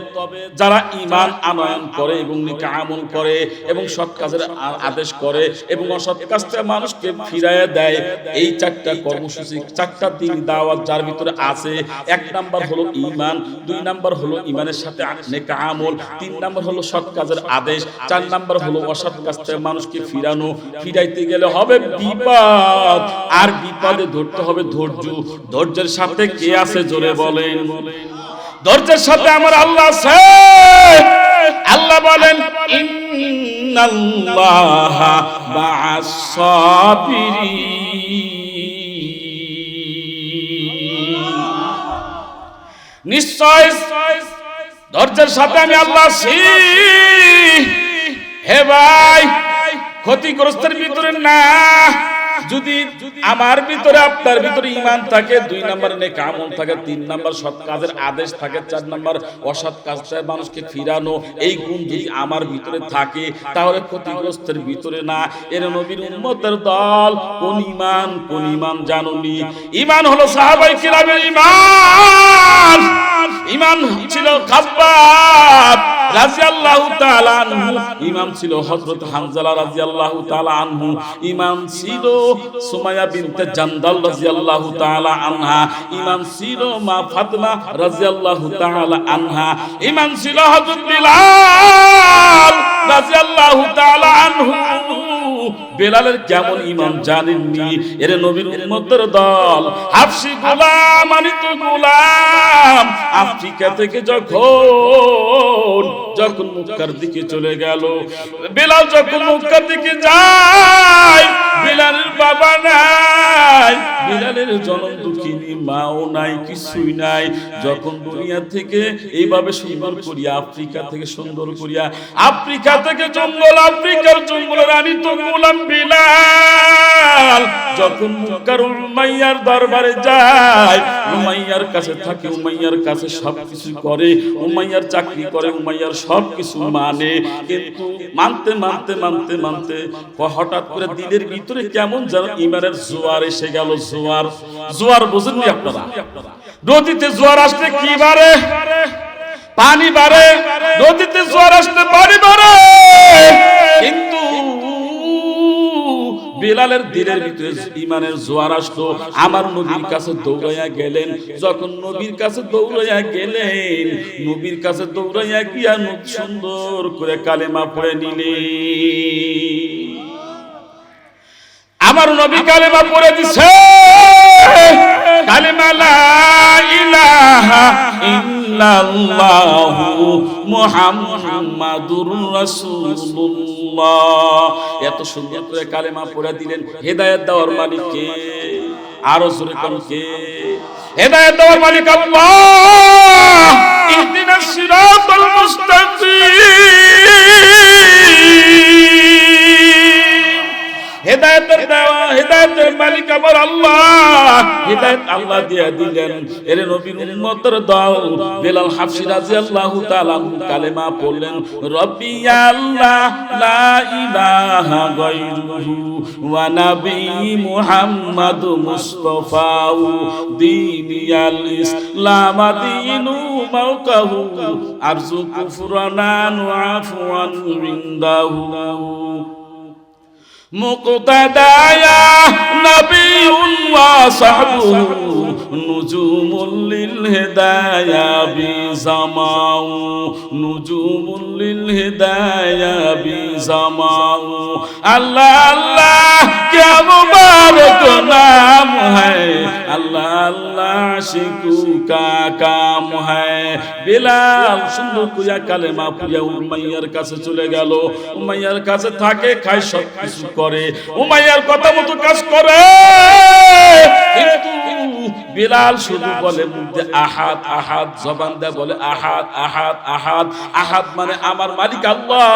যারা ঈমান আনয়ন করে এবং নেক আমল করে এবং সৎ কাজের আদেশ করে এবং অসৎ কাজ থেকে মানুষকে ফিরাইয়া দেয়, এই চারটা কর্মসূচি, চারটা দিন দাওয়াত যার ভিতরে আছে। এক নাম্বার হলো ঈমান, দুই নাম্বার হলো ঈমানের সাথে নেক আমল, তিন নাম্বার হলো সৎ কাজের আদেশ, চার নাম্বার হলো অসৎ কাজ থেকে মানুষকে ফিরানো। ফিরাইতে গেলে হবে বিপদ, আর বিপদে ধরতে হবে ধৈর্য। ধৈর্যের সাথে কে আছে জোরে বলেন? ধৈর্যের সাথে আমার আল্লাহ আছে। আল্লাহ বলেন, ইন্নাল্লাহা মা'আস সাবিরিন। নিশ্চয় ধৈর্যের সাথে আমি আল্লাহ আছি। হে ভাই, ক্ষতিগ্রস্তের ভিতরে না, যদি আমার ভিতরে আপনার ভিতরে ঈমান থাকে, দুই নাম্বার নেক আমল থাকে, তিন নাম্বার সৎ কাজের আদেশ থাকে, চার নাম্বার অসৎ কাজ থেকে মানুষকে ফিরানো, এই গুণ যদি আমার ভিতরে থাকে, তাহলে ক্ষতিগ্রস্তের ভিতরে না। এর নবীর উম্মতের দল। কোন ঈমান জানুনি? ঈমান হলো সাহাবায়ে কিরামের ঈমান। ঈমান ছিল খাব্বাব রাদিয়াল্লাহু তাআলা আনহু, ঈমান ছিল হযরত হামজালা রাদিয়াল্লাহু তাআলা আনহু, ঈমান ছিল সুমাইয়া বিনতে জান্দাল রাদিয়াল্লাহু তাআলা আনহা, ঈমান ছিল মা ফাতেমা রাদিয়াল্লাহু তাআলা আনহা, ঈমান ছিল হযরত বিলাল রাদিয়াল্লাহু তাআলা আনহু। বেলালের কেমন ঈমান জানেননি? এর নবীর উম্মতের দল। হাবশী গোলাম, আনিত গোলাম আফ্রিকা থেকে যখন মক্কার দিকে চলে গেল, বেলাল যখন মক্কার দিকে যায়, বেলালের বাবা নাই, বেলালের জনম দুঃখিনী মাও নাই, কিছুই নাই। যখন দুনিয়া থেকে এইভাবে সুন্দর করিয়া, আফ্রিকা থেকে সুন্দর করিয়া, আফ্রিকা থেকে জঙ্গল, আফ্রিকার জঙ্গলের আনিত গোলাম বিলাল যখন মক্কার উমাইয়ার দরবারে যায়, উমাইয়ার কাছে থাকে, উমাইয়ার কাছে সবকিছু করে, উমাইয়ার চাকরি করে, উমাইয়ার সবকিছু মানে। কিন্তু মানতে হঠাৎ করে দিলের ভিতরে কেমন যেন ঈমানের জোয়ার এসে গেল। জোয়ার বুঝেননি আপনারা? নদীতে জোয়ার আসলে কি বাড়ে? পানি বাড়ে। নদীতে জোয়ার আসলে পানি বাড়ে। কিন্তু বেলালের দিলের ভিতরে ঈমানের জোয়ার আসলো। আমার নবীর কাছে দৌড়াইয়া গেলেন। যখন নবীর কাছে দৌড়াইয়া গেলেন, নবীর কাছে দৌড়াইয়া গিয়া সুন্দর করে কালেমা পড়ে নিলেন। আমার নবী কালেমা পড়ে দিছে, কালেমা লা ইলাহা ইল্লাল্লাহু মুহাম্মাদুর রাসূলুল্লাহ। এত সুন্দর করে কালেমা পড়ে দিলেন। হেদায়েত দেওয়ার মালিক কে? আরো জোরে কোন কে? হেদায়েত দেওয়ার মালিক আল্লাহ। ইহদিনাস সিরাতাল মুস্তাকিম। হেদায়েতের দেওয়া, হেদায়েতের মালিক আমার আল্লাহ, হেদায়েত আল্লাহ দিয়ে দিলেন। এর নবীর উম্মতের দল বেলাল হাবশী রাদিয়াল্লাহু তাআলা কালেমা পড়লেন, রব্বি ইয়া আল্লাহ লা ইলাহা গায়রুহু ওয়া নবী মুহাম্মাদু মুস্তাফা দীনিয়াল ইসলাম দীনু মাওকাহু আরজু কুফরানান ওয়া আফওয়ান ইনদাহু মুকতাদায়া নবিয়ুন ওয়া সাহবুহু নুজুমুল লিল হিদায়া বিজামাউ নুজুমুল লিল হিদায়া বিজামাউ আল্লাহ আল্লাহ क्या मुबारक नाम है अल्लाह अल्लाह शिकू का काम है। বেলাল সুন্দর কইয়া কালেমা পড়িয়া উমাইয়ার কাছে চলে গেল। উমাইয়ার কাছে থাকে, খায়, সব কিছু করে, উমাইয়ার কথা মতো কাজ করে, কিন্তু বেলাল শুধু বলে মুখে আহাদ আহাদ, জবান দিয়ে বলে আহাদ আহাদ আহাদ। আহাদ মানে আমার মালিক আল্লাহ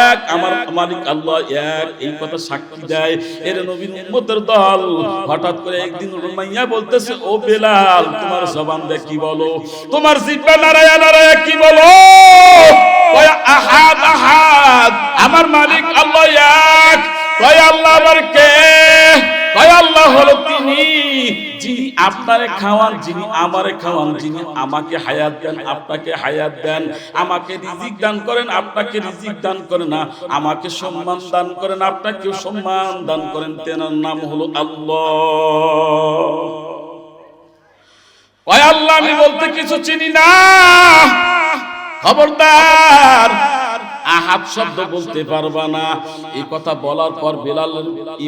এক, আমার মালিক আল্লাহ এক, এই কথা সাক্ষী দেয়। এর নবীর উম্মতের দল হঠাৎ করে একদিন উমাইয়া বলতেছে, ও বেলাল তোমার জবান দিয়ে কি বলো, তোমার জিহ্বা নাড়ায়া নাড়ায়া কি বলো? কয় আহাদ আহাদ, আমার মালিক আল্লাহ এক। কয় আল্লাহ আবার কে? কয় আল্লাহ হলো তিনি যিনি আপনারে খাওয়ান, যিনি আমারে খাওয়ান, যিনি আমাকে হায়াত দেন, আপনাকে হায়াত দেন, আমাকে রিজিক দান করেন, আপনাকে রিজিক দান করেন, না আমাকে সম্মান দান করেন, আপনাকেও সম্মান দান করেন, তেনার নাম হলো আল্লাহ। কয় আল্লাহ আমি বলতে কিছু চিনি না, খবরদার আহাদ শব্দ বলতে পারবা না। এই কথা বলার পর বেলাল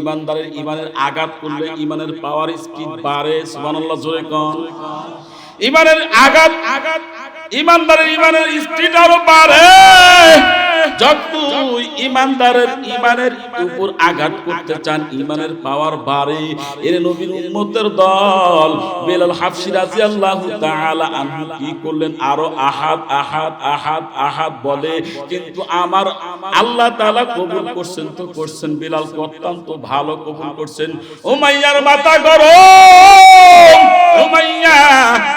ইমানদারের ইমানের আঘাত করলে ইমানের পাওয়ার স্পিড বাড়ে। সুবহানাল্লাহ, জোরে কোন। ইমানের আঘাত, ইমানদারের ইমানের স্পিড আরো বাড়ে। যত ইমানদারের ইমানের উপর আঘাত করতে চান, ইমানের পাওয়ার বাড়ে। এর নবীর উম্মতের দল বেলাল হাবশী রাদিয়াল্লাহু তাআলা আনহু কি করলেন? আরো আহাদ আহাদ আহাদ আহাদ বলে, কিন্তু আমার আল্লাহ তাআলা কবুল করছেন তো করছেন, বেলালকে অত্যন্ত ভালো কবুল করছেন। উমাইয়ার মাথা গরম। উমাইয়া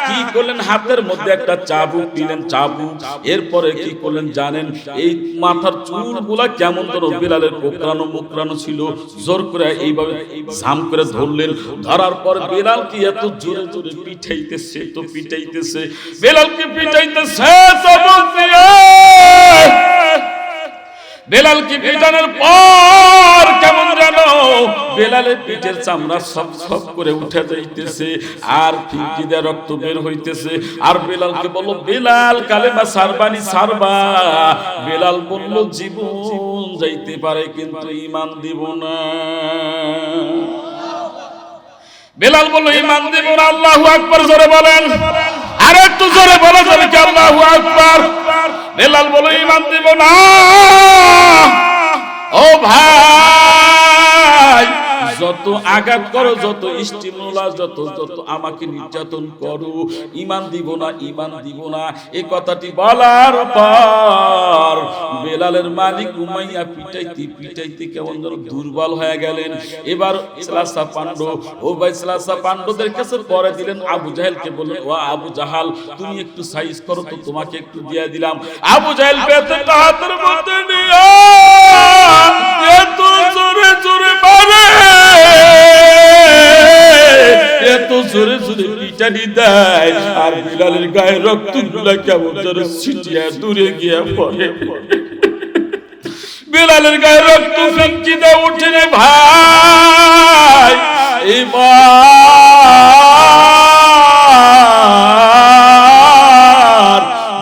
কি করলেন? হাতের মধ্যে একটা চাবুক নিলেন, চাবুক। এরপরে কি করলেন জানেন? এই মাথার চুলগুলা কেমন যেন বেলালের কোকড়ানো মুকড়ানো ছিল, জোর করে এইভাবে ঝাম করে ধরলেন। ধরার পর বেলালকে এত জোরে জোরে পিটাইতেছে, তো পিটাইতেছে, বেলালকে পিটাইতেছে চাবুক দিয়ে। বেলালকে পিটানোর পর কেমন যেন বেলালের পিঠের চামড়া সব সব করে উঠে যাইতেছে, আর ফিনকি দিয়ে রক্ত বের হইতেছে। আর বেলালকে বলল, বেলাল কালেমা সারবানি সারবা। বেলাল বলল, জীবন যাইতে পারে কিন্তু ঈমান দিব না। বেলাল বলল, ঈমান দিব না। আল্লাহু আকবার জোরে বলেন, আর একটু জোরে বলা যাবে কি? আল্লাহু আকবার। বেলাল বলল, ঈমান দিব না। ও ভাই, যত আঘাত করো, যত স্টিমুলাস, যত যত আমাকে নির্যাতন করো, ঈমান দিব না, ঈমান দিব না। এই কথাটি বলার পর বেলালের মালিক উমাইয়া পিটাইতে পিটাইতে কেমন যেন দুর্বল হয়ে গেলেন। এবার সালাসা পান্ড, ও ভাই সালাসা পান্ডদের কাছে পরে দিলেন। আবু জাহেলকে বললেন, ও আবু জাহাল তুমি একটু সাইজ করো তো, তোমাকে একটু দিয়ে দিলাম। আবু জাহেল বেতেটা হাতের মধ্যে নিয়ে এত জোরে জোরে মারে, এত জোরে জোরে পিটানি দেয়, আর বেলালের গায়ে রক্তগুলা কেমন যেন ছিটিয়ে দূরে গিয়ে পড়ে। বেলালের গায়ে রক্ত ফিনকি দিয়ে উঠে রে ভাই। এবার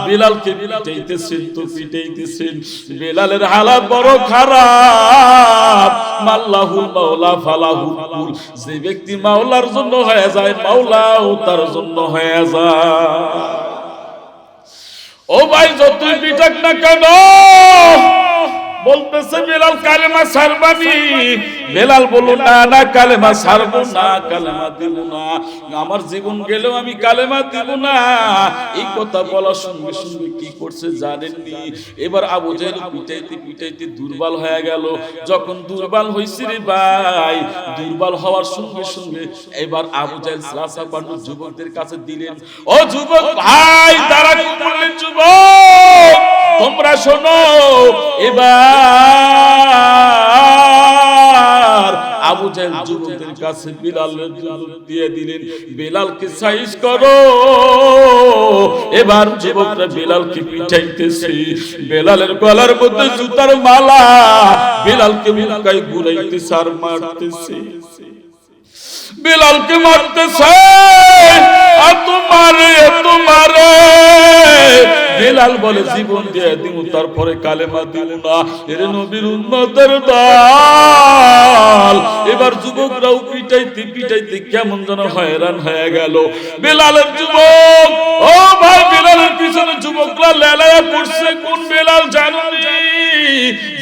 বেলালকে পিটাইতেছেন তো পিটাইতেছেন, বেলালের হালাত বড় খারাপ। মাল্লাহুল মাওলা ফালাহুল কুল, যে ব্যক্তি মাওলার জন্য হয়ে যায়, মাওলাও তার জন্য হয়ে যায়। ও ভাই, যতই পিটাক না কেন, বলতেছে বেলাল কালেমা ছাড়বানি। বেলাল বলল না না কালেমা ছাড়বো না, কালেমা দিব না, আমার জীবন গেলেও আমি কালেমা দিব না। এই কথা বলার সঙ্গে সঙ্গে কি করছে জানেননি? এবার আবু জেহেল পিটাইতে পিটাইতে দুর্বল হয়ে গেল। যখন দুর্বল হইছে রে ভাই, দুর্বল হওয়ার সঙ্গে সঙ্গে এবার আবু জেহেল সালাসা পান্ডু যুবকদের কাছে দিলেন। ও যুবক ভাই, তারা কি বললেন? যুবক তোমরা শোনো, এবার আবু জেহেল যুবকদের কাছে বিলালের জন্য দিয়ে দিলেন, বেলালকে সাইজ করো। এবার যুবকরা বেলালকে পিটাইতেছে, বেলালের গলার মধ্যে জুতার মালা, বেলালকে মুখে ঘুরাইতেছে আর মারতেছে, বেলালকে মারতেছে। আর তোমারে তোমারে বেলাল বলে জীবন দিয়ে দিব, তারপরে কালেমা দিব না। এর নবীর উম্মতের দল। এবার যুবকরাও পিটাইতে পিটাইতে কেমন যেন হয়রান হয়ে গেল। বেলালের যুবক, ও ভাই, বেলালের পিছনে যুবকরা লেলায়া পড়ছে। কোন বেলাল জানেন?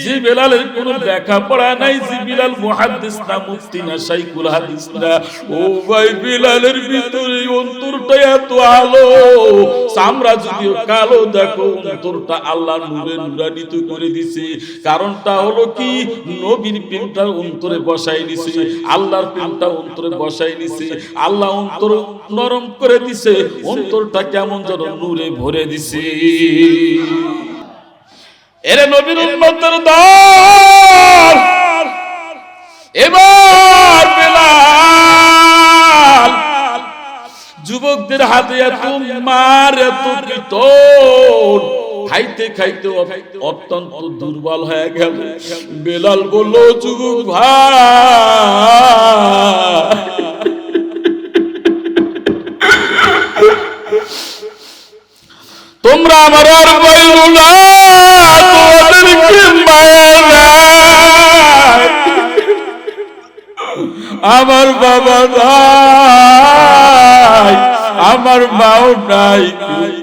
যে বেলালের কোনো লেখাপড়া নাই, যে বেলাল মুহাদ্দিস না, মুফতি না, শাইখুল হাদিস না। ও ভাই, বেলালের ভিতরে অন্তরটা এত আলো, চামড়া যদিও কালো, দেখো অন্তরটা আল্লাহ নূরে নূরান্বিত করে দিছে। কারণটা হলো কি? নবীর প্রেমটা অন্তরে বসাই নিছে, আল্লাহর প্রেমটা অন্তরে বসাই নিছে, আল্লাহ অন্তর নরম করে দিছে, অন্তরটা কেমন যেন নূরে ভরে দিছে। এরে নবীর উম্মতের দল। এবার বেলাল যুবকদের হাতে এত মার, এত পিটন, খাইতে খাইতে অত্যন্ত দুর্বল হয়ে গেল। বেলাল বলল, যুবক ভাই, তোমরা আমার আর বইল না, তোমাদেরকে মায়া নাই, আমার বাবা নাই, আমার মাও নাই,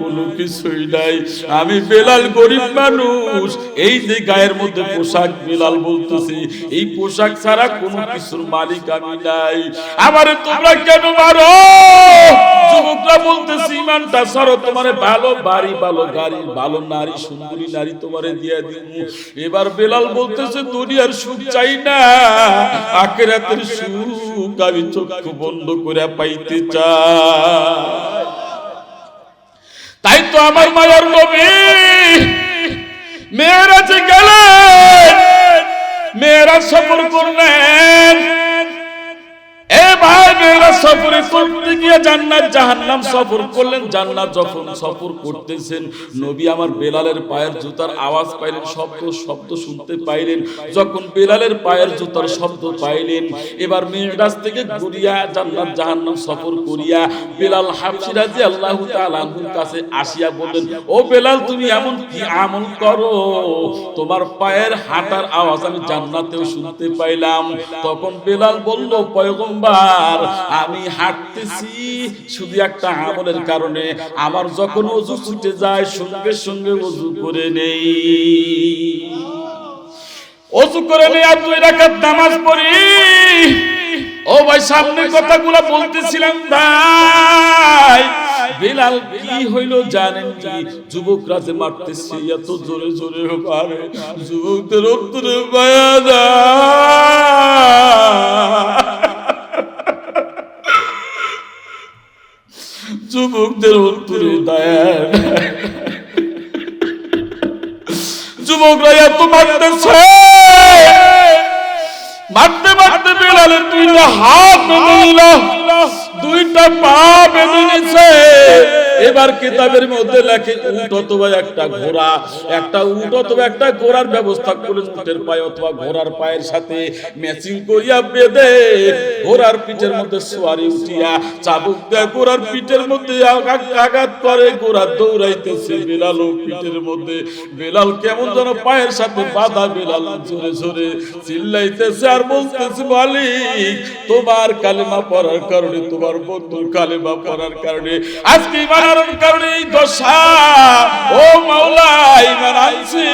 কোনো কিছুই নাই। আমি বেলাল গরিব মানুষ। এই যে গায়ের মধ্যে পোশাক, বেলাল বলতেছি, এই পোশাক ছাড়া কোনো কিছুর মালিক আমি নাই। আমারে তোমরা কেন মারো? যুবকরা বলতেছি, ইমানটা ছাড়ো, তোমার ভালো বাড়ি, ভালো গাড়ি, ভালো নারী, সুন্দরী নারী তোমারে দিয়ে দিব। এবার বেলাল বলতেছে, দুনিয়ার সুখ চাই না, আখিরাতের সুখ আমি চক্ষু বন্ধ করে পাইতে চাই। তাই তো আমার মায়ার নবী মেরাজে গেলেন, মেরাজ সফর করলেন। এ ভাই, মেরাজ সফরে করতে গিয়ে জান্নাত জাহান্নাম সফর করলেন। জান্নাত যখন সফর করতেছেন, নবী আমার বেলালের পায়ের জুতার আওয়াজ পাইলেন, শব্দ শুনতে পাইলেন। যখন বেলালের পায়ের জুতার শব্দ পাইলেন, এবার মেরাজ থেকে ঘুরিয়া জান্নাত জাহান্নাম সফর করিয়া বেলাল হাবশী রাদিয়াল্লাহু তাআলা আনহুর কাছে আসিয়া বললেন, ও বেলাল, তুমি এমন কি আমল করো, তোমার পায়ের হাঁটার আওয়াজ আমি জান্নাতেও শুনতে পাইলাম। তখন বেলাল বলল, পয়গম্বর, আমি হাঁটতেছি শুধু একটা আমলের কারণে, আমার যখন ওযু ছুটে যায় সঙ্গে সঙ্গে ওযু করে নেই, ওযু করে নেই আর 2 রাকাত নামাজ পড়ি। ও ভাই, সামনে কথাগুলো বলতেছিলাম ভাই, বেলাল কি হইল জানেন কি? যুবকরা যে মারতেছে এত জোরে জোরে পারে, যুবকদের অন্তরে মায়া যায়, যুবকদের অন্তরে দয়া। যুবকরা এত মারতেছে, মারতে মারতে বেলালের 2টা হাত বেঁধে নিল, 2টা পা বেঁধে নিছে। এবার কিতাবের মধ্যে লেখে উট অথবা একটা ঘোড়া, একটা উট অথবা একটা ঘোড়ার ব্যবস্থা করলেন। উটের পায়ে অথবা ঘোড়ার পায়ের সাথে ম্যাচিং করিয়া বেঁধে ঘোড়ার পিঠের মধ্যে সোয়ারি উঠিয়া চাবুক দেয়, ঘোড়ার পিঠের মধ্যে আঘাত করে, ঘোড়া দৌড়াইতেছে, বেলালও পিঠের মধ্যে। বেলাল কেমন যেন পায়ের সাথে বাধা, বেলাল জোরে জোরে চিল্লাইতেছে আর বলতেছে, মালিক, তোমার কালেমা পড়ার কারণে, তোমার বন্ধুর কালেমা পড়ার কারণে আজকে ঈমান আনার কারণে এই দশা। ও মাওলা ঈমান আনছি,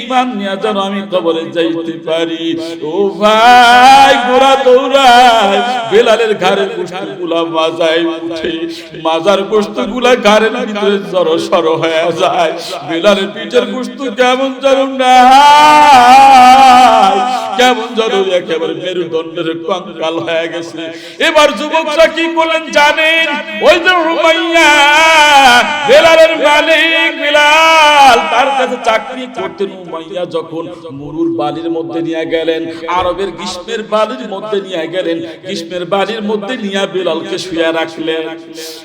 ঈমান নিয়ে যেন আমি কবরে যাইতে পারি। ও ভাই গোরা দৌড়ায়, বেলালের ঘাড়ের গোশতগুলা মাজায় উঠে, মাজার গোশতগুলা ঘাড়ের ভিতরে জড়ো সড়ো হয়ে যায়। বেলালের পিঠের গোশত কেমন যেন না, কেমন যেন একেবারে মেরুদণ্ডের কঙ্কাল হয়ে গেছে। এবার যুবকরা কি করলেন জানেন? ওই যে উমাইয়া বেলালের মালিক, বেলাল তার কাছে চাকরি করতেন। উমাইয়া যখন মরুর বালির মধ্যে নিয়ে গেলেন, আরবের গ্রীষ্মের বালির মধ্যে নিয়ে গেলেন, গ্রীষ্মের বালির মধ্যে নিয়ে বেলালকে শুয়ে রাখলেন।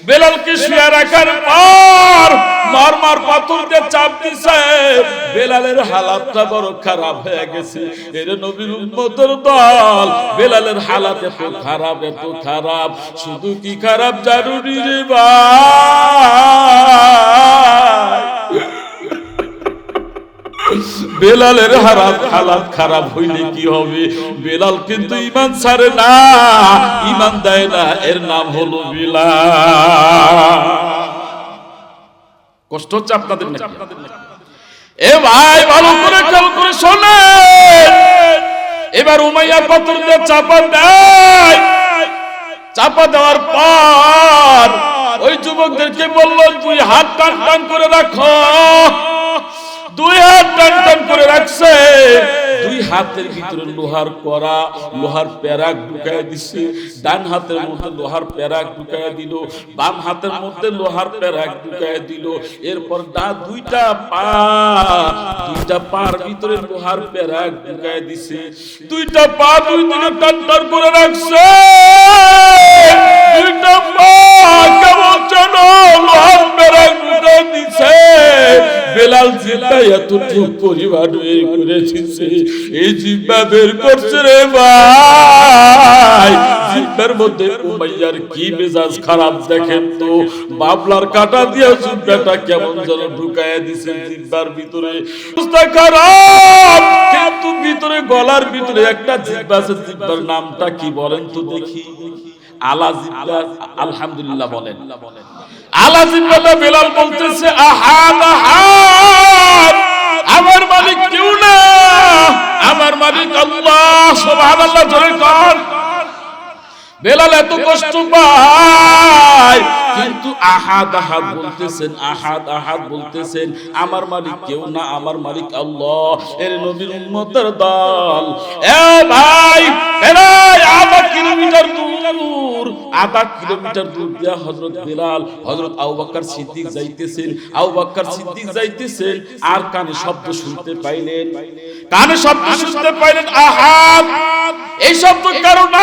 বেলালকে শুয়ে রাখার পর মরমর পাথর দিয়ে চাপ দিছে। বেলালের হালাতটা বড় খারাপ হয়ে গেছে। এর নবীর উম্মতের দল, বেলালের হালাত এত খারাপ, এত খারাপ। শুধু কি খারাপ জানুনি রে ভাই, বেলালের হালাত খারাপ হইলে কি হবে? বেলাল কিন্তু ঈমান ছাড়ে না, ঈমান দেয় না। এর নাম হলো বেলাল। কষ্ট হচ্ছে আপনাদের নাকি? এ ভাই ভালো করে খেয়াল করে শোনেন। এবার উমাইয়া পাথর দিয়ে চাপা দেয়। চাপা দেওয়ার পর ওই যুবকদেরকে বলল, দুই হাত টান টান করে রাখো। দুই হাত টান টান করে রাখছে। দুই হাতের ভিতরে লোহার কড়া, লোহার প্যারাক ঢুকায় দিছে। ডান হাতের মধ্যে লোহার প্যারাক ঢুকায় দিল, বাম হাতের মধ্যে লোহার প্যারাক ঢুকায় দিল। এরপর দুইটা পার ভিতরে লোহার প্যারাক ঢুকায় দিছে। দুইটা পা দুই দিকে টান টান করে রাখছে। দুইটা পা কেমন যেন লোহার প্যারাক ঢুকায় দিছে। বেলাল জিব্বা এতটুকু পরিমাণ বের করে দিছে। এই জিব্বা বের করছে রে ভাই, জিব্বার মধ্যে উমাইয়ার কি মেজাজ খারাপ দেখেন তো। বাবলার কাটা দিয়ে জিব্বাটা কেমন যেন ঢুকায় দিছে জিব্বার ভিতরে। অবস্থা খারাপ, কিন্তু ভিতরে গলার ভিতরে একটা জিব্বা আছে। জিব্বার নামটা কি বলেন তো দেখি? আলা জিব্বা। আলহামদুলিল্লাহ বলেন। আলা জিব্বাটা বেলাল বলতেছে, আহাদ আহাদ, আমার মালিক কেউ না, আমার মালিক আল্লাহ। সুবহানাল্লাহ জোরে কর। বেলাল এত কষ্ট পায়, কিন্তু আহাদ আহাদ বলতেছেন, আহাদ আহাদ বলতেছেন। আমার মালিক কেউ না, আমার মালিক আল্লাহ। এর নবীর উম্মতের দল, এ ভাই বেলাল আধা কিলোমিটার দূর, আধা কিলোমিটার দূর দিয়া হযরত বেলাল, হযরত আবু বকর সিদ্দিক যাইতেছেন। আবু বকর সিদ্দিক যাইতেছেন, আর কানে শব্দ শুনতে পাইলেন, কানে শব্দ শুনতে পাইলেন, আহাদ। এই শব্দ কারণ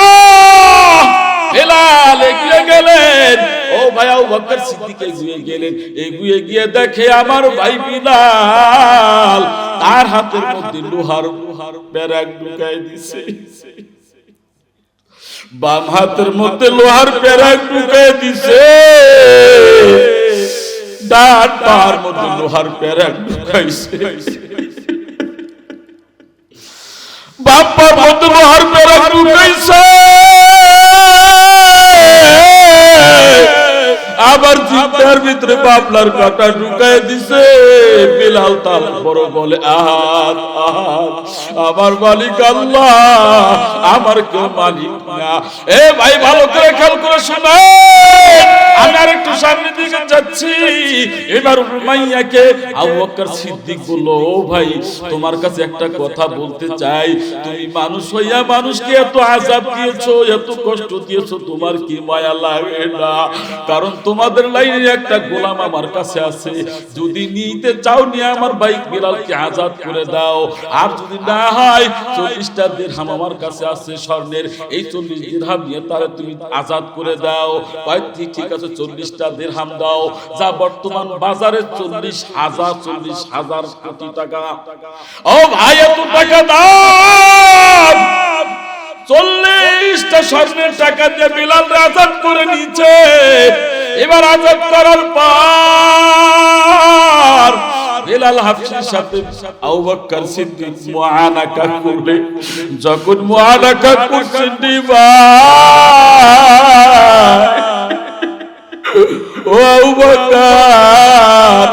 বেলাল এগিয়ে গেলেন। ও ভাই আবু বকর সিদ্দিক এগিয়ে গেলেন। এগিয়ে গিয়ে দেখে আমার ভাই বেলাল তার হাতের মধ্যে লোহার প্যারাক ঢুকায় দিছে। বাম হাতের মধ্যে লোহার প্যারাক ঢুকায় দিছে, ডান পার মধ্যে লোহার প্যারাক ঢুকাইছে। বাম পার মধ্যে লোহার প্যারাক ঢুকাইছে, আবার জিব্বার ভিতরে বাবলার কাটা ঢুকায় দিছে। বেলাল তার বড় বলে, আহাদ আহাদ, আমার মালিক আল্লাহ, আমার কেউ মালিক না। এ ভাই ভালো করে খেয়াল করে শোনেন, আমি আর একটু সামনের দিকে যাচ্ছি। এবার উমাইয়াকে আবু বকর সিদ্দিক বলল, ও ভাই তোমার কাছে একটা কথা বলতে চাই। তুমি মানুষ হইয়া মানুষকে এত আযাব দিয়েছো, এত কষ্ট দিয়েছো, তোমার কি মায়া লাগে না? কারণ তোমাদের লাইনে একটা গোলাম আমার কাছে আছে, যদি নিতে চাও নিয়ে আমার ভাই বেলালকে আজাদ করে দাও। আর যদি না হয় 40টা দিরহাম আমার কাছে আছে স্বর্ণের, এই 40 দিরহাম নিয়ে তারে তুমি আজাদ করে দাও। ভাই ঠিক আছে, 40টা দিরহাম দাও, যা বর্তমান বাজারে 40,000 কোটি টাকা। ও ভাই এত টাকা দাও। 40টা স্বর্ণের টাকা দিয়ে বেলাল আজাদ করে নিয়েছে। এবার আজাদ করার পর বেলাল হাফসির সাথে আবু বকর সিদ্দিক মুআনাকা করলে, যখন মুআনাকা করছেন ভাই, ও আবু বকর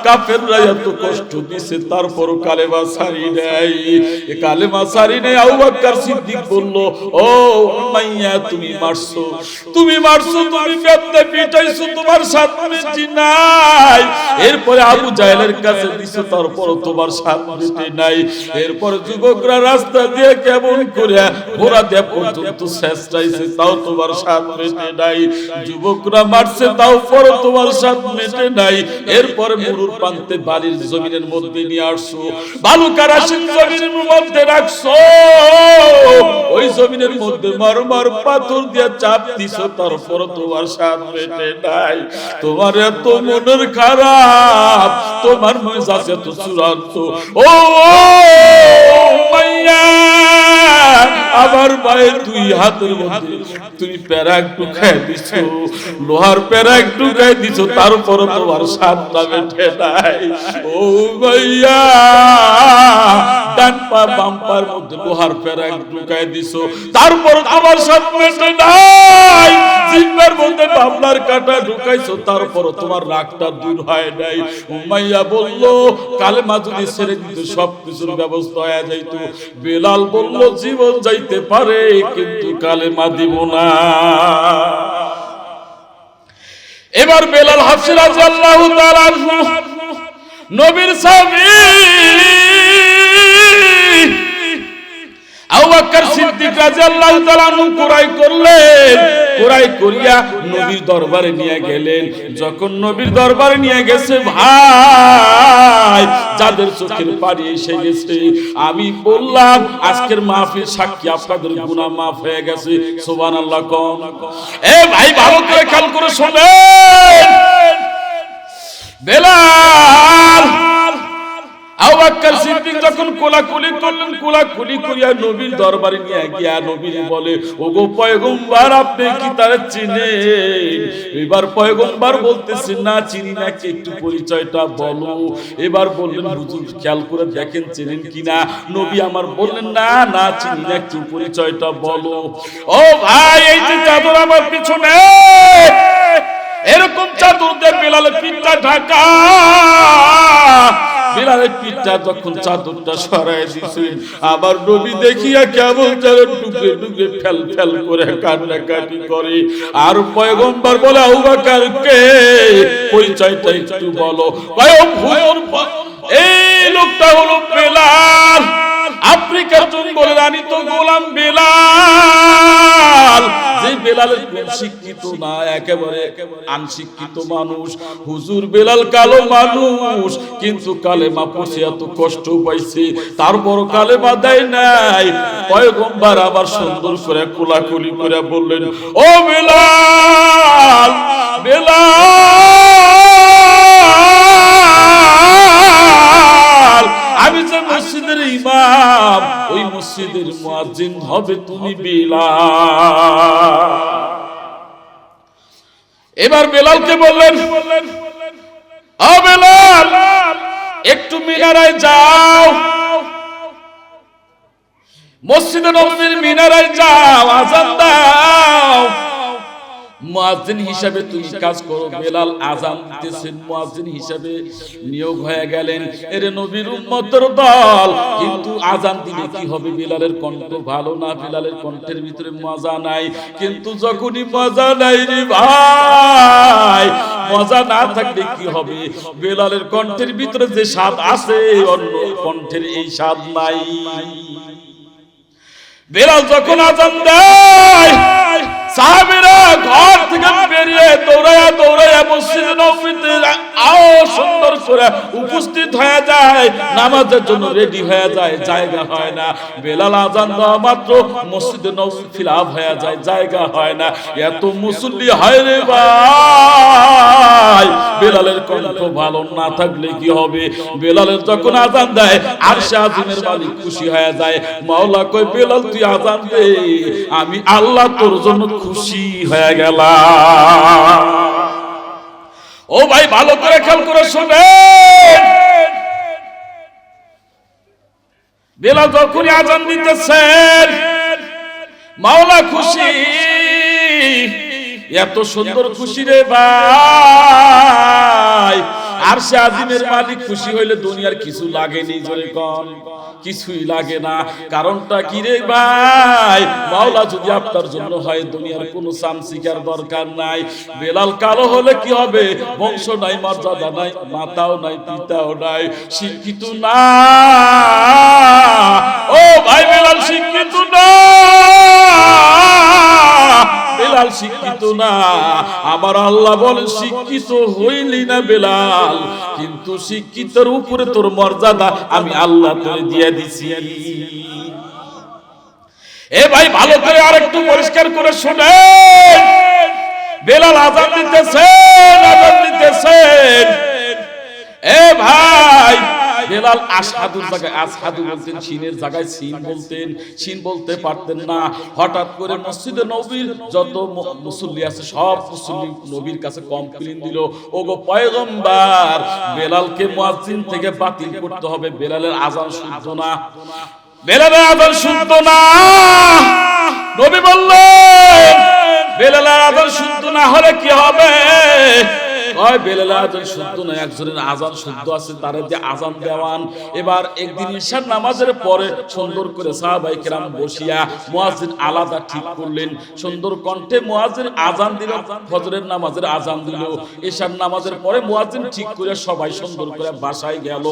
কাফেররা এত কষ্ট দিছে তারপর কালেমা ছাড়ি নাই। কালেমা ছাড়ি নাই। আবু বকর সিদ্দিক বলল, ও উমাইয়া তুমি মারছো, তুমি বেদনা পিটাইছো, তোমার সাথ মিটে নাই। এরপরে আবু জাহেলের কাছে দিছো, তারপর তোমার সাথ মিটে নাই। এরপর যুবকরা রাস্তা দিয়ে কেমন করে ঘোড়া দেয়া পর্যন্ত চেষ্টাইছে, তাও তোমার সাথ মিটে নাই। যুবকরা মারছে, তাও পর তোমার সাথ মিটে নাই। এরপরে মুরুর প্রান্তে বালির জমিনের মধ্যে নিয়ে আসছো, বালুকা রাশির জমিনের মধ্যে রাখছো, ওই জমিনের মধ্যে মরমর পাথর দিয়ে চাপ দিছো, তারপর তোমার সাথ মেটে নাই। তোমার এত মনের খারাপ, তোমার মেজাজ এত চূড়ান্ত। ও মাইয়া, আমার ভাইয়ের দুই হাতের মধ্যে তুমি প্যারাক ঢুকাই দিছো, লোহার প্যারাক ঢুকাই দিছো, তারপর তোমার সাতটা মেটে নাই। ও ভাইয়া, ডান পা বাম পার মধ্যে লোহার প্যারাক ঢুকাই দিছো, তারপর তোমার সাত মেটে নাই। জিহ্বার মধ্যে বাবলার কাঁটা ঢুকাইছো, তারপর তোমার রাগটা দূর হয় নাই। উমাইয়া বলল, কালেমা যদি ছেড়ে দিত সবকিছুর ব্যবস্থা হয়ে যাইতো। বেলাল বলল, জীবন যাইতে পারে কিন্তু কালেমা দিব না। এবার বেলাল হাফসি রাদিয়াল্লাহু তাআলা আনহু নবীর সাহাবী আবু বকর সিদ্দিক রাদিয়াল্লাহু তাআলা আনহু কুরাই করলেন। কুরাই করিয়া নবীর দরবারে নিয়ে গেলেন। যখন নবীর দরবারে নিয়ে গেছে, ভাই যাদের চোখের পানি এসে গেছে, আমি বললাম আজকের মাহফিল সাক্ষী আপনাদের গুনাহ মাফ হয়ে গেছে। সুবহানাল্লাহ কোন। এ ভাই ভালো করে খেয়াল করে শুনেন, বেলাল আবু বকর সিদ্দিক যখন কোলাকুলি করলেন, কোলাকুলি করিয়া নবীর দরবারে নিয়ে গিয়া নবীর বলে, ওগো পয়গম্বর, আপনি কি তারে চিনেন? এবার পয়গম্বর বলতেছেন, না চিনি না, কি একটু পরিচয়টা বলো। এবার বললেন, হুজুর খেয়াল করে দেখেন চেনেন কিনা। নবী আমার বললেন, না না চিনি না, একটু পরিচয়টা বলো। ও ভাই, এই যে চাদর আমার পিছনে, এরকম চাদর দিয়ে বেলালের পিঠটা ঢাকা। বেলালের পিঠটা যখন চাদরটা সরাই দিছেন, আবার নবী দেখিয়া কেমন যেন টুকরে টুকরে ফেল ফেল করে কান্নাকাটি করে। আর পয়গম্বর বলে, আবু বকর কে, পরিচয়টা একটু বলো। এই লোকটা হলো বেলাল। আপনি কেমন বলেন? আমি তো গোলাম বেলাল। যে বেলালের কোন শিক্ষিত না, একেবারে আনশিক্ষিত মানুষ। হুজুর বেলাল কালো মানুষ, কিন্তু কালেমা পড়ছে, এত কষ্ট পাইছে, তারপর কালেমা দেয় নাই। পয়গম্বর আবার সুন্দর করে কোলাকুলি করে বললেন, ও বেলাল, বেলাল, আমি যে মসজিদের ইমাম, ওই মসজিদের মুয়াজ্জিন হবে তুমি বেলাল। এবার বেলালকে বললেন, ও বেলাল, একটু মিনারায় যাও, মসজিদে নববীর মিনারায় যাও, আযান দাও। মুয়াজ্জিন হিসাবে তুমি কাজ করো। বেলাল আযান দিতেছেন, মুয়াজ্জিন হিসাবে নিয়োগ হয়ে গেলেন। এর নবীর উম্মতের দল, কিন্তু আযান দিলে কি হবে? বেলালের কণ্ঠ ভালো না, বেলালের কণ্ঠের ভিতরে মজা নাই। কিন্তু যখনই মজা নাই রে ভাই, মজা না থাকলে কি হবে? বেলালের কণ্ঠের ভিতরে যে স্বাদ আছে, অন্য কণ্ঠের এই স্বাদ নাই। বেলাল যখন আযান দেয়, সাহাবীরা ঘর থেকে বেরিয়ে দৌড়ায়া দৌড়ায়া মসজিদে নববীতে সুন্দর করে উপস্থিত হয়ে যায়, নামাজের জন্য রেডি হয়ে যায়, জায়গা হয় না। বেলাল আযান দেওয়া মাত্র মসজিদে নববী ফিলাপ হয়ে যায়, জায়গা হয় না। এত মুসল্লি হয় রে ভাই, বেলালের কণ্ঠ ভালো না থাকলে কি হবে? বেলালের যখন আযান দেয়, আরশে আজিমের মালিক খুশি হয়ে যায়। মাওলা কয়, বেলাল তুই আযান দে, আমি আল্লাহ তোর জন্য খুশি হয়ে গেলাম। ও ভাই ভালো করে খেয়াল করে শুনেন, বেলাল যখনই আযান দিতেছেন, মাওলা খুশি। এত সুন্দর খুশি রে ভাই, আরশে আজিমের মালিক খুশি হইলে দুনিয়ার কিছু লাগেনি, জোরে কোন কিছুই লাগে না। কারণটা কি রে ভাই, মাওলা যদি আপনার জন্য হয় দুনিয়ার কোনো সামসিকার দরকার নাই। বেলাল কালো হলে কি হবে, বংশ নাই, মর্যাদা নাই, মাতাও নাই, পিতাও নাই, শিক্ষিত না। ও ভাই বেলাল শিক্ষিত না, বেলাল শিক্ষিত না। আমার আল্লাহ বলেন শিক্ষিত হইলি না বেলাল, কিন্তু শিক্ষিতের উপরে তোর মর্যাদা আমি আল্লাহ তোরে দিয়ে দিছি। এ ভাই ভালো করে আরেকটু পরিষ্কার করে শুনেন, বেলাল আযান দিতেছেন, আযান দিতেছেন। এ ভাই বেলাল আশহাদুর জায়গায় আশহাদু বলতেন, সিনের জায়গায় সিন বলতেন, সিন বলতে পারতেন না। হঠাৎ করে মসজিদে নববীর যত মুসল্লি আছে সব মুসল্লি নবীর কাছে কমপ্লেইন দিল, ওগো পয়গম্বর, বেলালকে মুয়াজ্জিন থেকে বাতিল করতে হবে, বেলালের আযান শুদ্ধ না, বেলালের আযান শুদ্ধ না। নবী বললেন বেলালের আযান শুদ্ধ না হলে কি হবে? কয় বেলালের আযান শুদ্ধ না, একজনের আযান শুদ্ধ আছে, তারে যে আযান দেওয়ান। এবার একদিন ঈশার নামাজের পরে সুন্দর করে সাহাবায়ে কেরাম বসিয়া মুয়াজ্জিন আলাদা ঠিক করলেন, সুন্দর কণ্ঠে মুয়াজ্জিন আযান দিল, ফজরের নামাজের আযান দিল, ঈশার নামাজের পরে মুয়াজ্জিন ঠিক করে সবাই সুন্দর করে বাসায় গেল।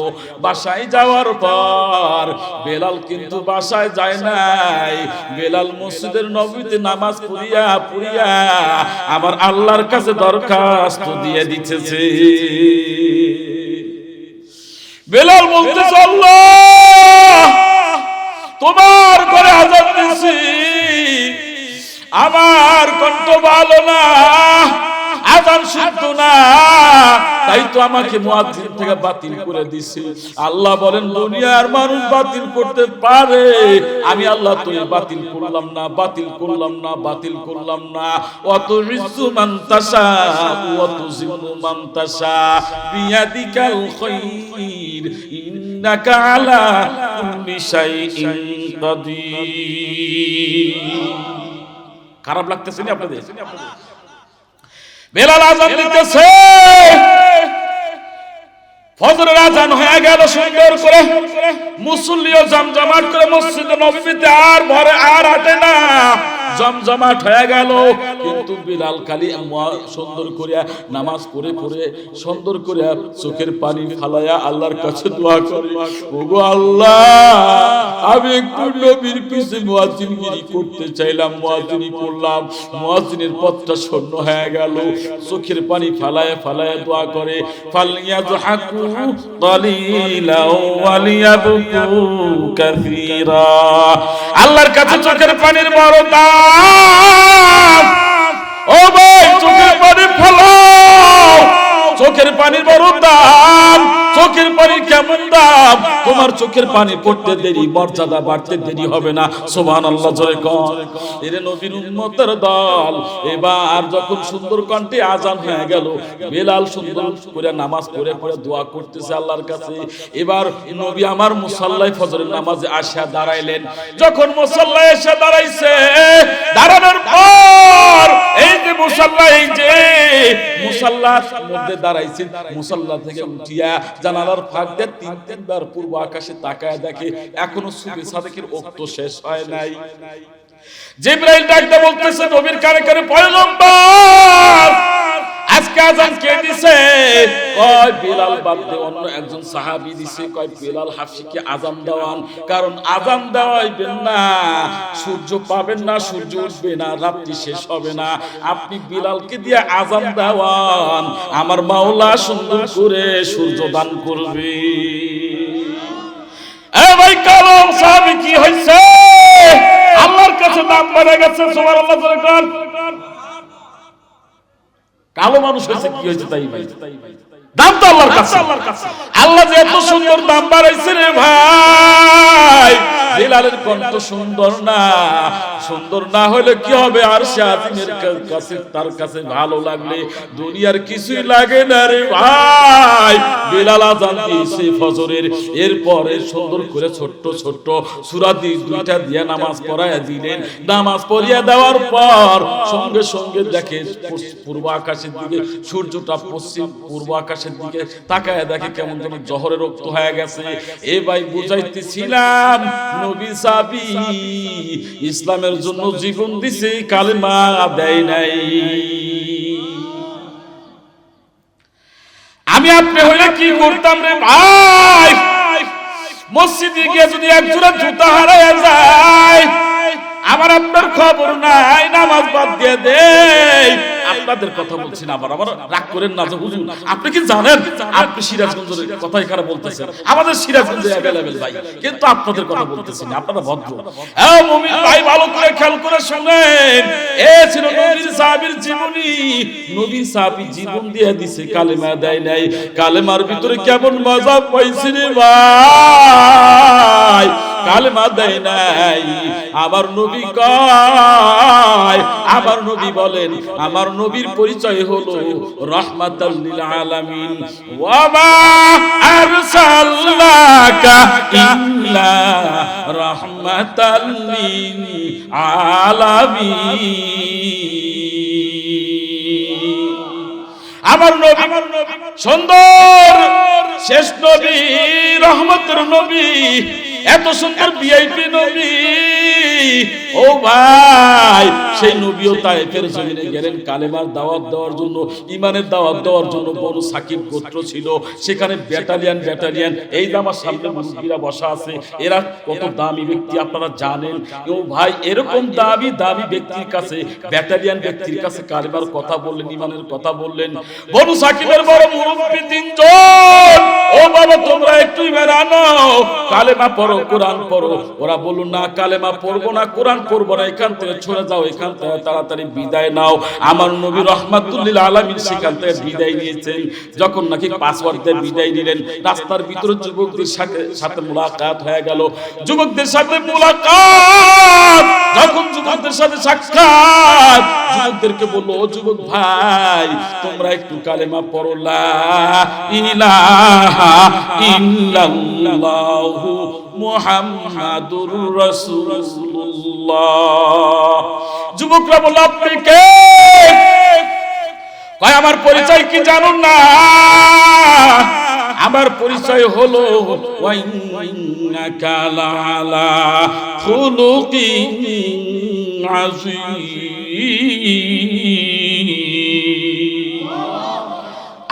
বাসায় যাওয়ার পর বেলাল কিন্তু বাসায় যায় নাই, বেলাল মসজিদের নববীতে নামাজ পড়িয়া পড়িয়া আমার আল্লাহর কাছে দরখাস্ত দিয়ে দিতেছে। বেলাল বলতেছে আল্লাহ তোমার ঘরে আযান দিছি, আমার কণ্ঠ ভালো না, আযান শুদ্ধ না, তাই তো আমাকে মুয়াজ্জিন থেকে বাতিল করে দিছে। আল্লাহ বলেন দুনিয়ার মানুষ বাতিল করতে পারে, আমি আল্লাহ তোরে বাতিল করলাম না, বাতিল করলাম না, বাতিল করলাম না। ওয়াতুইজ্জু মান তাশা ওয়া তুযিল্লু মান তাশা বিয়াদিকাল খায়র ইন্নাকা আলা কুল্লি শাইইন কাদির। খারাপ লাগতেছে না আপনাদের? বেলাল আযান দিতেছে, ফজরের আযান হয়ে গেল সুন্দর করে, মুসল্লিও জমজমাট করে মসজিদে নববীতে আর ভরে আর আটে না, জমজমাট হয়ে গেল। কিন্তু বেলাল খালি সুন্দর করে নামাজ পড়ে পড়ে সুন্দর করে চোখের পানি ফালায়া আল্লাহর কাছে দোয়া করে, ওগো আল্লাহ আমি একটু নবীর পিছে মুয়াজ্জিনগিরি করতে চাইলাম, মুয়াজ্জিনি করলাম, মুয়াজ্জিনের পথটা শূন্য হয়ে গেল। চোখের পানি ফালায়া ফালায়া দোয়া করে, ফালিয়াযহাকু কালিলা ওয়া লিয়াবকু কাসীরা। আল্লাহর কাছে চোখের পানির বড় দাম। ও ভাই চোখের পানি ফেলাও, চোখের পানির বড় দাম। চোখের পানি কেমন দাম? তোমার চোখের পানি পড়তে দেরি, মর্যাদা বাড়তে দেরি হবে না। সুবহানাল্লাহ জোরে কোন। এর নবীর উম্মতের দল এবার যখন সুন্দর কণ্ঠে আযান হয়ে গেল, বেলাল সুন্দর করে নামাজ পড়ে পড়ে দোয়া করতেছে আল্লাহর কাছে। এবার নবী আমার মুসাল্লায় ফজরের নামাজে আসা দাঁড়াইলেন। যখন মুসাল্লায় এসে দাঁড়াইছে, দাঁড়ানোর পর এই যে মুসাল্লা, এই যে মুসাল্লার মধ্যে দাঁড়াইছেন, মুসাল্লা থেকে উঠিয়া জানালার ফাঁক দিয়ে তিন তিনবার পূর্ব আকাশে তাকায় দেখে এখনো সুবহে সাদেকের ওয়াক্ত শেষ হয় নাই। জিবরাইল ডাকতে বলতেছে নবীর কানে কানে, পয়গম্বর আজকে আযান কে দিছে? কয় বেলাল বাদ দিয়ে অন্য একজন সাহাবী দিছে। কয় বেলাল হাফসিকে আযান দেওয়ান, কারণ আযান দেওয়াইবেন না সূর্য পাবেন না, সূর্য উঠবে না, রাত্রি শেষ হবে না, আপনি বেলালকে দিয়ে আযান দেওয়ান, আমার মাওলা সুন্দর করে সূর্য দান করবে। এ ভাই কালম সাহাবী কি হইছে? আল্লাহর কাছে দাম বেড়ে গেছে। সুবহানাল্লাহ বলে কাল কালো মানুষ হয়েছে, কি হয়েছে তাই ভাই? দাম তো আল্লাহর কাছে। আল্লাহ যে এত সুন্দর দাম বাড়াইছে রে ভাই, বিলালের কণ্ঠ সুন্দর না, সুন্দর না হলে কি হবে? আর সে আজিমের কাছে, তার কাছে ভালো লাগলে দুনিয়ার কিছুই লাগে না রে ভাই। বিলাল আযান দিয়েছে ফজরের, এরপরে সুন্দর করে ছোট্ট ছোট্ট সূরা দুইটা দিয়ে নামাজ পড়ায়া দিলেন। নামাজ পড়িয়া দেওয়ার পর সঙ্গে সঙ্গে দেখে পূর্ব আকাশের দিকে, সূর্যটা পশ্চিম পূর্ব আকাশের দিকে তাকায় দেখে কেমন যেন জহরে রক্ত হয়ে গেছে। এ ভাই বুঝাইতেছিলাম, নবী সাহাবী ইসলামের জন্য জীবন দিছে, কালেমা দেয় নাই। আমি আপনি হইলে কি করতাম রে ভাই? মসজিদে গিয়ে যদি একজোড়া জুতা হারায় যায়, আমার আপনার খবর নাই, নামাজ বাদ দিয়ে দেই। আপনাদের কথা বলছি না, আবার রাগ করেন না যে হুজুর আপনি কি জানেন আপনি সিরাজগঞ্জের কথা এখানে বলতেছেন, আমাদের সিরাজগঞ্জে অ্যাভেলেবেল ভাই, কিন্তু আপনাদের কথা বলতেছি না, আপনারা ভদ্র। এই মুমিন ভাই ভালো করে খেয়াল করে শুনেন, এ ছিল নবীর সাহাবীর জীবনী। নবীর সাহাবী জীবন দিয়ে দিছে, কালেমা দেয় নাই। কালেমার ভিতরে কেমন মজা পাইছি রে ভাই, কালেমা দেয় নাই। আমার নবী কয়, আমার নবী বলেন, আমার নবীর পরিচয় হলো রাহমাতাল লিল আলামিন, ওয়া মা আরসালনাকা ইল্লা রাহমাতাল লিল আলামিন। আমার নবী সুন্দর শেষ নবী, রহমতের নবী, এত সুন্দর ভিআইপি নবী। ও ভাই, সেই নবীও তায়েফের জমিনে গেলেন কালেমার দাওয়াত দেওয়ার জন্য, ইমানের দাওয়াত দেওয়ার জন্য। বনু সাকিব গোত্র ছিল সেখানে, ব্যাটালিয়ান। এই যে আমার সামনে মুরব্বিরা বসা আছে, এরা কত দামি ব্যক্তি আপনারা জানেন। ও ভাই, এরকম দামি ব্যক্তির কাছে, ব্যাটালিয়ান ব্যক্তির কাছে কালেমার কথা বললেন, ইমানের কথা বললেন। বনু সাকিবের বড় মুরব্বি তিনজন, ও বাবা তোমরা একটু ইমান আনো, কালেমা পড়ো, কোরআন পড়ো। ওরা বলল না, কালেমা পড়বো না, কোরআন পড়বো না, এখান থেকে চলে যাও, এখান থেকে তাড়াতাড়ি বিদায় নাও। আমার নবী রাহমাতুল লিল আলামিন সেখান থেকে বিদায় নিয়েছেন। যখন নাকি পাসওয়ার্ড দিয়ে বিদায় নিলেন, রাস্তার ভিতরে যুবকদের সাথে মুলাকাত হয়ে গেল। যুবকদের সাথে মুলাকাত, যখন যুবকদের সাথে সাক্ষাৎ, যুবকদেরকে বললো, ও যুবক ভাই তোমরা একটু কালেমা পড়ো, লা ইলাহা ইল্লাল্লাহু মুহাম্মাদুর রাসূলুল্লাহ। যুবকরা বলল, আপনি কে? কয়, আমার পরিচয় কি জানুন না? আমার পরিচয় হলো ওয়া ইন্নাকা লাআলা খুলুকিন আযীম।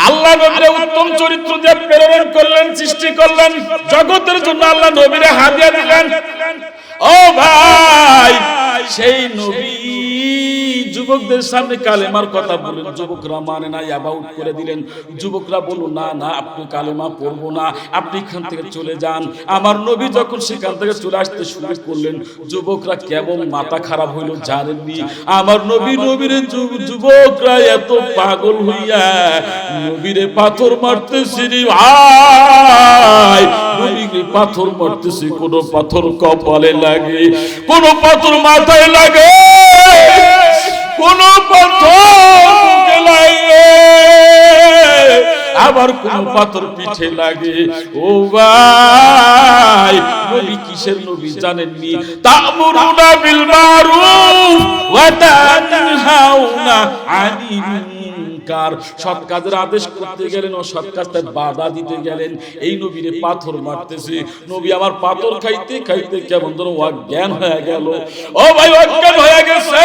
আল্লাহ নবীরে উত্তম চরিত্র দিয়ে প্রেরণ করলেন, সৃষ্টি করলেন, জগতের জন্য আল্লাহ নবীরে হাদিয়া দিলেন। ও ভাই, সেই নবী যুবকদের সামনে কালেমার কথা বলেন, যুবকরা মানে না, অ্যাবাউট করে দিলেন। যুবকরা বলল, না না, আপনি কালেমা পড়বো না, আপনি এখান থেকে চলে যান। আমার নবী যখন সেখান থেকে চলে আসতে শুরু করলেন, যুবকরা কেমন মাথা খারাপ হইল জানেননি। আমার নবীরে যুবকরা এত পাগল হইয়া নবীরে পাথর মারতেছে রে ভাই, নবীকে পাথর মারতেছে। কোন পাথর কপালে লাগে, কোন পাথর মাথায় লাগে, কোন পাথর বুকে লাগে, আবার কোন পাথর পিঠে লাগে। ও ভাই, নবী কিসের নবী জানেননি? তা'মুরুনা বিল মারুফ ওয়া তানহাউনা আনিল মুনকার। সৎ কাজের আদেশ করতে গেলেন, ও সৎ কাজে বাধা দিতে গেলেন। এই নবীরে পাথর মারতেছে। নবী আমার পাথর খাইতে খাইতে কেমন যেন অজ্ঞান হয়ে গেল। ও ভাই, অজ্ঞান হয়ে গেছে,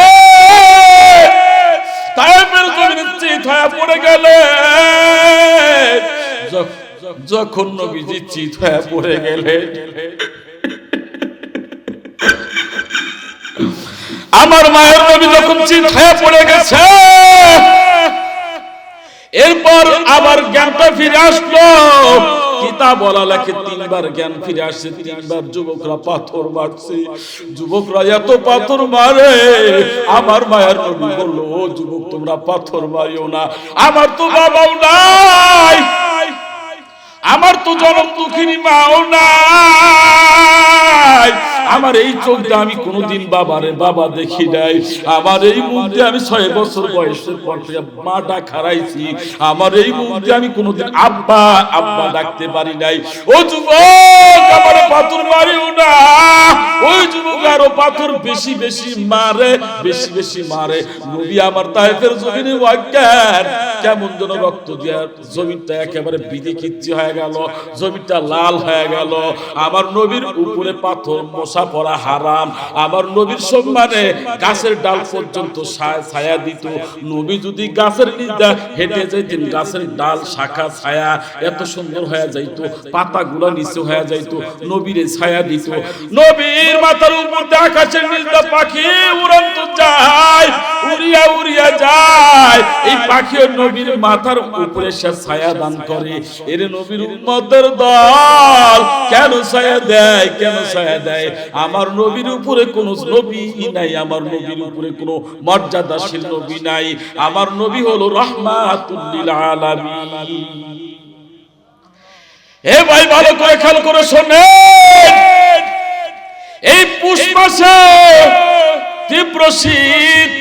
তায়েফের জমিনে চিত হয়ে পড়ে গেলেন। যখন নবীজি চিত হয়ে পড়ে গেলেন, আমার মায়ের নবী যখন চিত হয়ে পড়ে গেছে, এরপর আবার জ্ঞানটা ফিরে আসলো। কিতাব বলা লেখে 3 বার জ্ঞান ফিরে আসছে, 3 বার যুবকরা পাথর মারছে। যুবকরা এত পাথর মারে, আমার মায়ের নবী বলল, ও যুবক তোমরা পাথর মারিও না, আমার তো বাবাও নাই, তো জনম দুঃখিনী মাও নাই, আমার এই চোখ দিয়ে আমি কোনোদিন বাবারে বাবা দেখি নাই, আমার এই মুখ দিয়ে আমি 6 বছর বয়সের পর থেকে মাটা খারাইছি, আমার এই মুখ দিয়ে আমি কোনোদিন আব্বা আব্বা ডাকতে পারি নাই। ও যুবক, আমার পাথর মারিও না, ওই যুবক আরো পাথর বেশি বেশি মারে, বেশি বেশি মারে। নবী আমার তায়েফের জমিনে ওয়াক্কার, কেমন যেন রক্ত দিয়া জমিনটা একেবারে বিদিকিচ্ছি হয়ে গেল, জমিনটা লাল হয়ে গেল। আমার নবীর উপরে পাথর মশা পড়া হারাম, আমার নবীর সম্মানে গাছের ডাল পর্যন্ত ছায়া দিত। নবী যদি গাছের নিচে হেঁটে যাইতেন, গাছের ডাল শাখা ছায়া এত সুন্দর হয়ে যাইতো, পাতাগুলো নিচে হয়ে যাইতো, নবীরে ছায়া দিত। নবীর মাথার উপর আকাশের নিচে পাখি উড়ন্ত যায়, উড়িয়া উড়িয়া যায়, এই পাখি নবীর মাথার উপরে সে ছায়া দান করে। এর নবীর উম্মতের দল কেন ছায়া দেয়, কেন ছায়া দেয়? আমার নবীর উপরে কোন নবী নাই, আমার নবীর উপরে কোন মর্যাদাশীল নবী নাই, আমার নবী হলো রাহমাতুল লিল আলামিন। এ ভাই ভালো করে খেয়াল করে শোনেন, এই পুষ মাসে তীব্র শীত,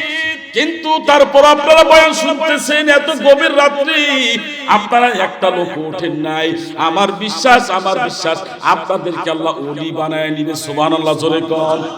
কিন্তু তারপর আপনারা বয়ান শুনতেছেন এত গভীর রাত্রি, আপনারা একটা লোক ওঠেন নাই। আমার বিশ্বাস আপনাদেরকে আল্লাহ ওলি বানায় নিবে। সুবহানাল্লাহ, জোরে কর।